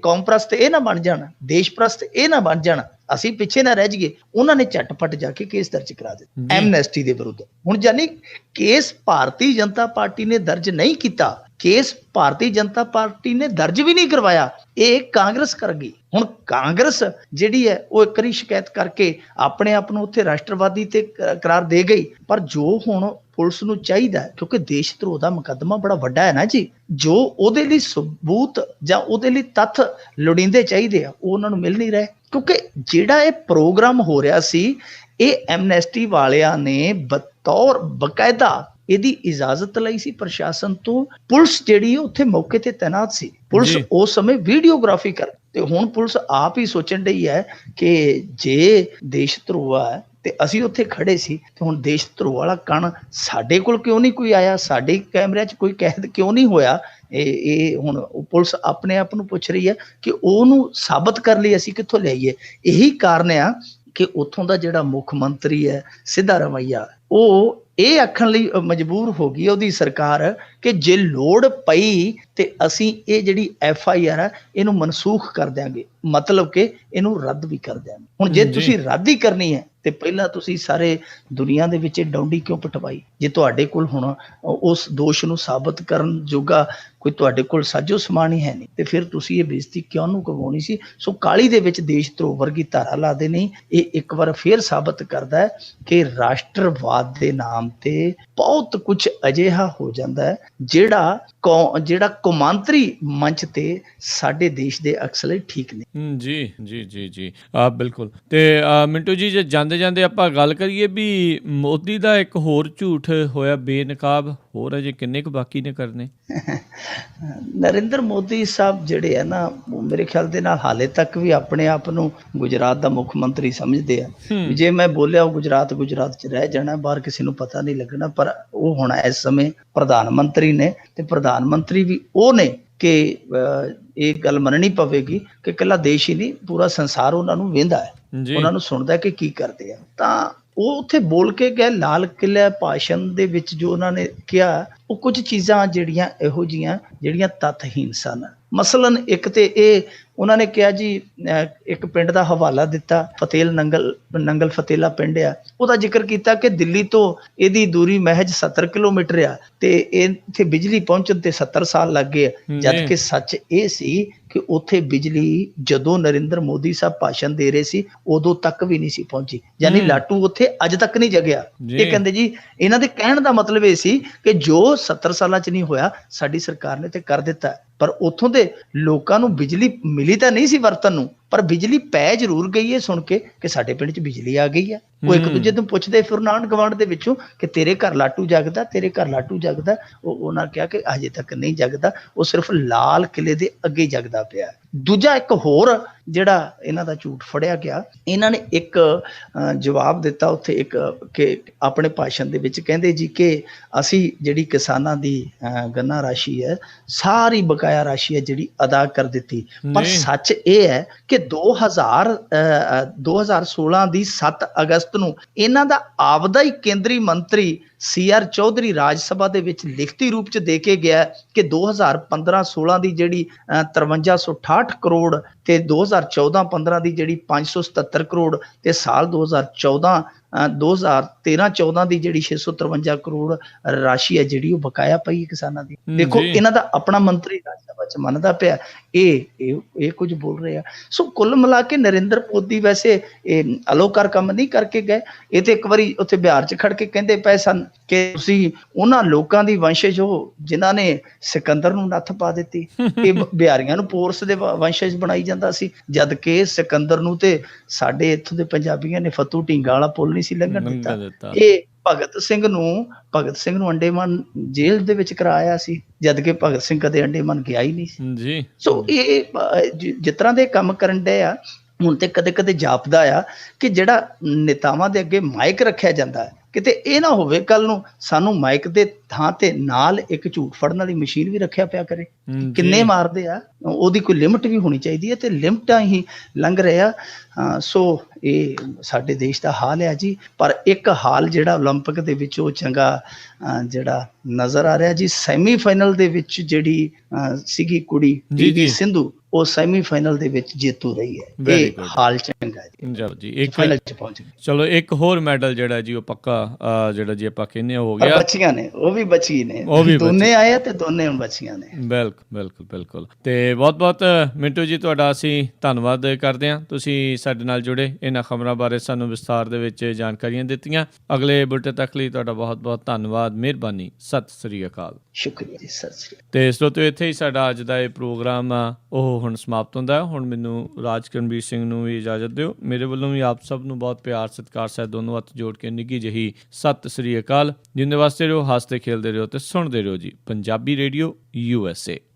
ਕੌਮ ਪ੍ਰਸਤ ਇਹ ਨਾ ਬਣ ਜਾਣ, ਦੇਸ਼ ਪ੍ਰਸਤ ਇਹ ਨਾ ਬਣ ਜਾਣ, ਅਸੀਂ ਪਿੱਛੇ ਨਾ ਰਹਿ ਜਾਈਏ। ਉਹਨਾਂ ਨੇ ਝਟਪਟ ਜਾ ਕੇ ਕੇਸ ਦਰਜ ਕਰਾ ਦਿੱਤਾ ਐਮਨੈਸਟੀ ਦੇ ਵਿਰੁੱਧ। ਹੁਣ ਜਾਨੀ ਕੇਸ ਭਾਰਤੀ ਜਨਤਾ ਪਾਰਟੀ ਨੇ ਦਰਜ ਨਹੀਂ ਕੀਤਾ, ਕੇਸ ਭਾਰਤੀ ਜਨਤਾ ਪਾਰਟੀ ਨੇ ਦਰਜ ਵੀ ਨਹੀਂ ਕਰਵਾਇਆ, ਇਹ ਕਾਂਗਰਸ ਕਰ ਗਈ। ਹੁਣ ਕਾਂਗਰਸ ਜਿਹੜੀ ਹੈ ਉਹ ਇੱਕ ਵਾਰੀ ਸ਼ਿਕਾਇਤ ਕਰਕੇ ਆਪਣੇ ਆਪ ਨੂੰ ਉੱਥੇ ਰਾਸ਼ਟਰਵਾਦੀ ਤੇ ਕਰਾਰ ਦੇ ਗਈ। ਪਰ ਜੋ ਹੁਣ ਪੁਲਿਸ ਨੂੰ ਚਾਹੀਦਾ, ਕਿਉਂਕਿ ਦੇਸ਼ ਧਰੋਹ ਦਾ ਮੁਕੱਦਮਾ ਬੜਾ ਵੱਡਾ ਹੈ ਨਾ ਜੀ, ਜੋ ਉਹਦੇ ਲਈ ਸਬੂਤ ਜਾਂ ਉਹਦੇ ਲਈ ਤੱਥ ਲੋੜੀਂਦੇ ਚਾਹੀਦੇ ਆ ਉਹ ਉਹਨਾਂ ਨੂੰ ਮਿਲ ਨਹੀਂ ਰਹੇ। ਕਿਉਂਕਿ ਜਿਹੜਾ ਇਹ ਪ੍ਰੋਗਰਾਮ ਹੋ ਰਿਹਾ ਸੀ, ਇਹ ਐਮਨੈਸਟੀ ਵਾਲਿਆਂ ਨੇ ਬਤੌਰ ਬਕਾਇਦਾ ਇਹਦੀ ਇਜਾਜ਼ਤ ਲਈ ਸੀ ਪ੍ਰਸ਼ਾਸਨ ਤੋਂ। ਪੁਲਿਸ ਜਿਹੜੀ ਉੱਥੇ ਮੌਕੇ ਤੇ ਤੈਨਾਤ ਸੀ, ਪੁਲਿਸ ਉਸ ਸਮੇਂ ਵੀਡੀਓਗ੍ਰਾਫੀ ਕਰ। ਤੇ ਹੁਣ ਪੁਲਿਸ ਆਪ ਹੀ ਸੋਚਣ ਡਈ ਹੈ ਕਿ ਜੇ ਦੇਸ਼ ਧਰੋਹ ਹੈ ਤੇ ਅਸੀਂ ਉੱਥੇ ਖੜੇ ਸੀ, ਤੇ ਹੁਣ ਦੇਸ਼ ਧਰੋਹ ਵਾਲਾ ਕਣ ਸਾਡੇ ਕੋਲ ਕਿਉਂ ਨਹੀਂ ਕੋਈ ਆਇਆ, ਸਾਡੇ ਕੈਮਰਿਆਂ 'ਚ ਕੋਈ ਕੈਦ ਕਿਉਂ ਨਹੀਂ ਹੋਇਆ। ਇਹ ਹੁਣ ਪੁਲਿਸ ਆਪਣੇ ਆਪ ਨੂੰ ਪੁੱਛ ਰਹੀ ਹੈ ਕਿ ਉਹਨੂੰ ਸਾਬਤ ਕਰਨ ਲਈ ਅਸੀਂ ਕਿੱਥੋਂ ਲਿਆਈਏ। ਇਹੀ ਕਾਰਨ ਆ ਕਿ ਉੱਥੋਂ ਦਾ ਜਿਹੜਾ ਮੁੱਖ ਮੰਤਰੀ ਹੈ ਸਿੱਧਾ ਰਵੱਈਆ, ਉਹ ਇਹ ਆਖਣ ਲਈ ਮਜਬੂਰ ਹੋ ਗਈ ਉਹਦੀ ਸਰਕਾਰ ਕਿ ਜੇ ਲੋੜ ਪਈ ਤੇ ਅਸੀਂ ਇਹ ਜਿਹੜੀ FIR ਹੈ ਇਹਨੂੰ ਮਨਸੂਖ ਕਰ ਦਿਆਂਗੇ, ਮਤਲਬ ਕਿ ਇਹਨੂੰ ਰੱਦ ਵੀ ਕਰ ਦਿਆਂਗੇ। ਹੁਣ ਜੇ ਤੁਸੀਂ ਰੱਦ ਹੀ ਕਰਨੀ ਹੈ ਤੇ ਪਹਿਲਾਂ ਤੁਸੀਂ ਸਾਰੇ ਦੁਨੀਆ ਦੇ ਵਿੱਚ ਡੌਂਡੀ ਕਿਉਂ ਪਟਵਾਈ? ਜੇ ਤੁਹਾਡੇ ਕੋਲ ਹੁਣ ਉਸ ਦੋਸ਼ ਨੂੰ ਸਾਬਤ ਕਰਨ ਜੋਗਾ ਕੋਈ ਤੁਹਾਡੇ ਕੋਲ ਸਾਜੋ ਸਮਾਨ ਹੀ ਹੈ ਨਹੀਂ, ਤੇ ਫਿਰ ਤੁਸੀਂ ਇਹ ਬੇਇੱਜ਼ਤੀ ਕਿਉਂ ਨੂੰ ਕਰਵਾਉਣੀ ਸੀ? ਸੋ ਕਾਲੀ ਦੇ ਵਿੱਚ ਦੇਸ਼ ਧਰੋਹ ਵਰਗੀ ਧਾਰਾ ਲਾ ਦੇ ਨਹੀਂ। ਇਹ ਇੱਕ ਵਾਰ ਫੇਰ ਸਾਬਤ ਕਰਦਾ ਹੈ ਕਿ ਰਾਸ਼ਟਰਵਾਦ ਦੇ ਨਾਮ ਤੇ ਬਹੁਤ ਕੁਝ ਅਜਿਹਾ ਹੋ ਜਾਂਦਾ ਹੈ ਜਿਹੜਾ ਕੌਮਾਂਤਰੀ ਮੰਚ ਤੇ ਸਾਡੇ ਦੇਸ਼ ਦੇ ਅਕਸਰ ਲਈ ਠੀਕ ਨਹੀਂ। ਜੀ ਬਿਲਕੁਲ। ਤੇ ਮਿੰਟੂ ਜੀ, ਜੇ ਜਾਂਦੇ ਆਪਾਂ ਗੱਲ ਕਰੀਏ ਵੀ ਮੋਦੀ ਦਾ ਇੱਕ ਹੋਰ ਝੂਠ ਹੋਇਆ ਬੇਨਕਾਬ, ਹੋਰ ਅਜੇ ਕਿੰਨੇ ਕੁ ਬਾਕੀ ਨੇ ਕਰਨੇ? ਨਰਿੰਦਰ ਮੋਦੀ ਸਾਹਿਬ ਜਿਹੜੇ ਆ ਨਾ, ਮੇਰੇ ਖਿਆਲ ਦੇ ਨਾਲ ਹਾਲੇ ਤੱਕ ਵੀ ਆਪਣੇ ਆਪ ਨੂੰ ਗੁਜਰਾਤ ਦਾ ਮੁੱਖ ਮੰਤਰੀ ਸਮਝਦੇ ਆ। ਜੇ ਮੈਂ ਬੋਲਿਆ ਉਹ ਗੁਜਰਾਤ 'ਚ ਰਹਿ ਜਾਣਾ, ਬਾਹਰ ਕਿਸੇ ਨੂੰ ਪਤਾ ਨਹੀਂ ਲੱਗਣਾ। ਪਰ ਉਹ ਹੁਣ ਇਸ ਸਮੇਂ ਪ੍ਰਧਾਨ ਮੰਤਰੀ ਨੇ, ਤੇ ਪ੍ਰਧਾਨ ਮੰਤਰੀ ਵੀ ਉਹ ਨੇ ਕਿ ਇਹ ਗੱਲ ਮੰਨਣੀ ਪਵੇਗੀ ਕਿ ਇਕੱਲਾ ਦੇਸ਼ ਹੀ ਨਹੀਂ, ਪੂਰਾ ਸੰਸਾਰ ਉਹਨਾਂ ਨੂੰ ਵੇਂਦਾ ਹੈ, ਉਹਨਾਂ ਨੂੰ ਸੁਣਦਾ ਕਿ ਕੀ ਕਰਦੇ ਆ। ਤਾਂ ਉਹ ਉੱਥੇ ਬੋਲ ਕੇ ਗਏ ਲਾਲ ਕਿਲ੍ਹੇ ਭਾਸ਼ਣ ਦੇ ਵਿੱਚ, ਜੋ ਉਹਨਾਂ ਨੇ ਕਿਹਾ ਉਹ ਕੁਝ ਚੀਜ਼ਾਂ ਜਿਹੜੀਆਂ ਇਹੋ ਜਿਹੀਆਂ ਜਿਹੜੀਆਂ ਤੱਥਹੀਨ ਸਨ। ਮਸਲਨ ਇੱਕ ਤੇ ਇਹ ਉਹਨਾਂ ਨੇ ਕਿਹਾ ਜੀ, ਇੱਕ ਪਿੰਡ ਦਾ ਹਵਾਲਾ ਦਿੱਤਾ, ਫਤੇਲ ਨੰਗਲ ਫਤੇਲਾ ਪਿੰਡ ਆ, ਉਹਦਾ ਜ਼ਿਕਰ ਕੀਤਾ ਕਿ ਦਿੱਲੀ ਤੋਂ ਇਹਦੀ ਦੂਰੀ ਮਹਿਜ 70 ਕਿਲੋਮੀਟਰ ਆ ਤੇ ਇੱਥੇ ਬਿਜਲੀ ਪਹੁੰਚਣ ਤੇ 70 ਸਾਲ ਲੱਗ ਗਏ। ਜਦ ਕਿ ਸੱਚ ਇਹ ਸੀ ਕਿ ਕਿ ਉੱਥੇ ਬਿਜਲੀ ਜਦੋਂ ਨਰਿੰਦਰ ਮੋਦੀ ਸਾਹਿਬ ਭਾਸ਼ਣ ਦੇ ਰਹੇ ਸੀ ਉਦੋਂ ਤੱਕ ਵੀ ਨਹੀਂ ਸੀ ਪਹੁੰਚੀ, ਯਾਨੀ ਲਾਟੂ ਉੱਥੇ ਅੱਜ ਤੱਕ ਨਹੀਂ ਜਗਿਆ। ਇਹ ਕਹਿੰਦੇ ਜੀ ਇਹਨਾਂ ਦੇ ਕਹਿਣ ਦਾ ਮਤਲਬ ਇਹ ਸੀ ਕਿ ਜੋ 70 ਸਾਲਾਂ 'ਚ ਨਹੀਂ ਹੋਇਆ ਸਾਡੀ ਸਰਕਾਰ ਨੇ ਤੇ ਕਰ ਦਿੱਤਾ। ਪਰ ਉੱਥੋਂ ਦੇ ਲੋਕਾਂ ਨੂੰ ਬਿਜਲੀ ਮਿਲੀ ਤਾਂ ਨਹੀਂ ਸੀ ਵਰਤਣ ਨੂੰ, ਪਰ ਬਿਜਲੀ ਪੈ ਜ਼ਰੂਰ ਗਈ ਹੈ ਸੁਣ ਕੇ ਕਿ ਸਾਡੇ ਪਿੰਡ 'ਚ ਬਿਜਲੀ ਆ ਗਈ ਹੈ। ਉਹ ਇੱਕ ਦੂਜੇ ਤੋਂ ਪੁੱਛਦੇ ਫਿਰ ਨਾਨ ਗਵਾਂਢ ਦੇ ਵਿੱਚੋਂ ਕਿ ਤੇਰੇ ਘਰ ਲਾਟੂ ਜਗਦਾ, ਤੇਰੇ ਘਰ ਲਾਟੂ ਜਗਦਾ। ਉਹਨਾਂ ਕਿਹਾ ਕਿ ਅਜੇ ਤੱਕ ਨਹੀਂ ਜਗਦਾ, ਉਹ ਸਿਰਫ ਲਾਲ ਕਿਲੇ ਦੇ ਅੱਗੇ ਜਗਦਾ ਪਿਆ। ਦੂਜਾ ਇੱਕ ਹੋਰ ਜਿਹੜਾ ਇਹਨਾਂ ਦਾ ਝੂਠ ਫੜਿਆ ਗਿਆ, ਇਹਨਾਂ ਨੇ ਇੱਕ ਜਵਾਬ ਦਿੱਤਾ ਉੱਥੇ ਇੱਕ ਕਿ ਆਪਣੇ ਭਾਸ਼ਣ ਦੇ ਵਿੱਚ ਕਹਿੰਦੇ ਜੀ ਕਿ ਅਸੀਂ ਜਿਹੜੀ ਕਿਸਾਨਾਂ ਦੀ ਗੰਨਾ ਰਾਸ਼ੀ ਹੈ ਸਾਰੀ ਬਕਾਇਆ ਰਾਸ਼ੀ ਹੈ ਜਿਹੜੀ ਅਦਾ ਕਰ ਦਿੱਤੀ। ਪਰ ਸੱਚ ਇਹ ਹੈ ਕਿ 2016 ਦੀ 7 ਅਗਸਤ ਨੂੰ ਇਹਨਾਂ ਦਾ ਆਪਦਾ ਹੀ ਕੇਂਦਰੀ ਮੰਤਰੀ CR ਚੌਧਰੀ ਰਾਜ ਸਭਾ ਦੇ ਵਿੱਚ ਲਿਖਤੀ ਰੂਪ ਚ ਦੇ ਕੇ ਗਿਆ ਕਿ 2015-16 ਦੀ ਜਿਹੜੀ 5368 ਕਰੋੜ ਤੇ 2014-15 ਦੀ ਜਿਹੜੀ 577 ਕਰੋੜ ਤੇ ਸਾਲ 2013-14 ਦੀ ਜਿਹੜੀ 653 ਕਰੋੜ ਰਾਸ਼ੀ ਹੈ ਜਿਹੜੀ ਉਹ ਬਕਾਇਆ ਪਈ ਕਿਸਾਨਾਂ ਦੀ। ਦੇਖੋ ਇਹਨਾਂ ਦਾ ਆਪਣਾ ਮੰਤਰੀ ਰਾਜ ਸਭਾ ਚ ਮੰਨਦਾ ਪਿਆ ਇਹ ਕੁਝ ਬੋਲ ਰਹੇ ਆ। ਸੋ ਕੁੱਲ ਮਿਲਾ ਕੇ ਨਰਿੰਦਰ ਮੋਦੀ ਵੈਸੇ ਇਹ ਅਲੋਕਾਰ ਕੰਮ ਨਹੀਂ ਕਰਕੇ ਗਏ। ਇਹ ਤੇ ਇੱਕ ਵਾਰੀ ਉੱਥੇ ਬਿਹਾਰ ਚ ਖੜ ਕੇ ਕਹਿੰਦੇ ਪਏ ਸਨ ਕਿ ਤੁਸੀਂ ਉਹਨਾਂ ਲੋਕਾਂ ਦੀ ਵੰਸ਼ਜ ਹੋ ਜਿਨ੍ਹਾਂ ਨੇ ਸਿਕੰਦਰ ਨੂੰ ਨੱਥ ਪਾ ਦਿੱਤੀ। ਇਹ ਬਿਹਾਰੀਆਂ ਨੂੰ ਪੋਰਸ ਦੇ ਵੰਸ਼ਜ ਬਣਾਈ ਜਾਂਦਾ ਸੀ, ਜਦ ਕਿ ਸਿਕੰਦਰ ਨੂੰ ਤੇ ਸਾਡੇ ਇੱਥੋਂ ਦੇ ਪੰਜਾਬੀਆਂ ਨੇ ਫੱਤੂ ਢੀਂਗਾ ਵਾਲਾ ਪੁੱਲ ਨਹੀਂ ਸੀ ਲੰਘਣ ਦਿੱਤਾ। ਇਹ ਭਗਤ ਸਿੰਘ ਨੂੰ ਅੰਡੇਮਾਨ ਜੇਲ੍ਹ ਦੇ ਵਿੱਚ ਕਰਾਇਆ ਸੀ, ਜਦ ਕਿ ਭਗਤ ਸਿੰਘ ਕਦੇ ਅੰਡੇਮਾਨ ਗਿਆ ਹੀ ਨਹੀਂ ਸੀ ਜੀ। ਸੋ ਇਹ ਜਿਸ ਤਰ੍ਹਾਂ ਦੇ ਕੰਮ ਕਰਨ ਡਏ ਆ ਹੁਣ ਤੇ ਕਦੇ ਕਦੇ ਜਾਪਦਾ ਆ ਕਿ ਜਿਹੜਾ ਨੇਤਾਵਾਂ ਦੇ ਅੱਗੇ ਮਾਈਕ ਰੱਖਿਆ ਜਾਂਦਾ ਹੈ ਕਿਤੇ ਇਹ ਨਾ ਹੋਵੇ ਕੱਲ ਨੂੰ ਸਾਨੂੰ ਮਾਈਕ ਦੇ ਥਾਂ ਤੇ ਨਾਲ ਇੱਕ ਝੂਠ ਫੜਨ ਵਾਲੀ ਮਸ਼ੀਨ ਵੀ ਰੱਖਿਆ ਪਿਆ ਕਰੇ। ਕਿੰਨੇ ਮਾਰਦੇ ਆ, ਉਹਦੀ ਕੋਈ ਲਿਮਟ ਵੀ ਹੋਣੀ ਚਾਹੀਦੀ ਹੈ ਤੇ ਲਿਮਟਾਂ ਹੀ ਲੰਘ ਰਹੇ ਆ। ਸੋ ਇਹ ਸਾਡੇ ਦੇਸ਼ ਦਾ ਹਾਲ ਹੈ ਜੀ। ਪਰ ਇੱਕ ਹਾਲ ਜਿਹੜਾ ਓਲੰਪਿਕ ਦੇ ਵਿੱਚ ਉਹ ਚੰਗਾ ਜਿਹੜਾ ਨਜ਼ਰ ਆ ਰਿਹਾ ਜੀ, ਸੈਮੀਫਾਈਨਲ ਦੇ ਵਿੱਚ ਜਿਹੜੀ ਸੀਗੀ ਕੁੜੀ PV ਸਿੰਧੂ ਉਹ ਸੈਮੀਫਾਈਨਲ ਦੇ ਵਿੱਚ ਜੇਤੂ ਰਹੀ ਹੈ। ਇਹ ਹਾਲ ਚੰਗਾ ਜੀ, ਇੱਕ ਫਾਈਨਲ ਚ ਪਹੁੰਚ ਗਏ। ਚਲੋ ਇੱਕ ਹੋਰ ਮੈਡਲ ਜਿਹੜਾ ਜੀ ਉਹ ਪੱਕਾ ਜਿਹੜਾ ਜੀ ਆਪਾਂ ਕਹਿੰਦੇ ਹੋ ਗਿਆ, ਬੱਚੀਆਂ ਨੇ ਉਹ ਵੀ ਬਚੀ ਨੇ, ਦੋਨੇ ਆਏ ਆ ਤੇ ਦੋਨੇ ਹੁਣ ਬੱਚੀਆਂ ਨੇ। ਬਿਲਕੁਲ ਤੇ ਬਹੁਤ ਮਿੰਟੂ ਜੀ ਤੁਹਾਡਾ ਅਸੀਂ ਧੰਨਵਾਦ ਕਰਦੇ ਹਾਂ, ਤੁਸੀਂ ਸਾਡੇ ਨਾਲ ਜੁੜੇ, ਇਹਨਾਂ ਖਬਰਾਂ ਬਾਰੇ ਸਾਨੂੰ ਵਿਸਥਾਰ ਦੇ ਵਿੱਚ ਜਾਣਕਾਰੀਆਂ ਦਿੱਤੀਆਂ। ਅਗਲੇ ਬੁਲਟਨ ਤੱਕ ਲਈ ਤੁਹਾਡਾ ਬਹੁਤ ਧੰਨਵਾਦ, ਮਿਹਰਬਾਨੀ, ਸਤਿ ਸ੍ਰੀ ਅਕਾਲ। ਸ਼ੁਕਰੀਆ ਜੀ, ਸਤਿ ਸ੍ਰੀ ਅਕਾਲ। ਤੇ ਸਰੋਤਿਓ ਇੱਥੇ ਹੀ ਸਾਡਾ ਅੱਜ ਦਾ ਇਹ ਪ੍ਰੋਗਰਾਮ ਉਹ ਹੁਣ ਸਮਾਪਤ ਹੁੰਦਾ। ਹੁਣ ਮੈਨੂੰ ਰਾਜਕਰਨਵੀਰ ਸਿੰਘ ਨੂੰ ਵੀ ਇਜਾਜ਼ਤ ਦਿਓ। ਮੇਰੇ ਵੱਲੋਂ ਵੀ ਆਪ ਸਭ ਨੂੰ ਬਹੁਤ ਪਿਆਰ ਸਤਿਕਾਰ ਸਹਿਤ ਦੋਨੋਂ ਹੱਥ ਜੋੜ ਕੇ ਨਿੱਘੀ ਜਿਹੀ ਸਤਿ ਸ੍ਰੀ ਅਕਾਲ। ਜਿੰਦੇ ਵਾਸਤੇ ਰਹੋ, ਹੱਸਦੇ ਖੇਲਦੇ ਰਹੋ ਤੇ ਸੁਣਦੇ ਰਹੋ ਜੀ ਪੰਜਾਬੀ ਰੇਡੀਓ USA।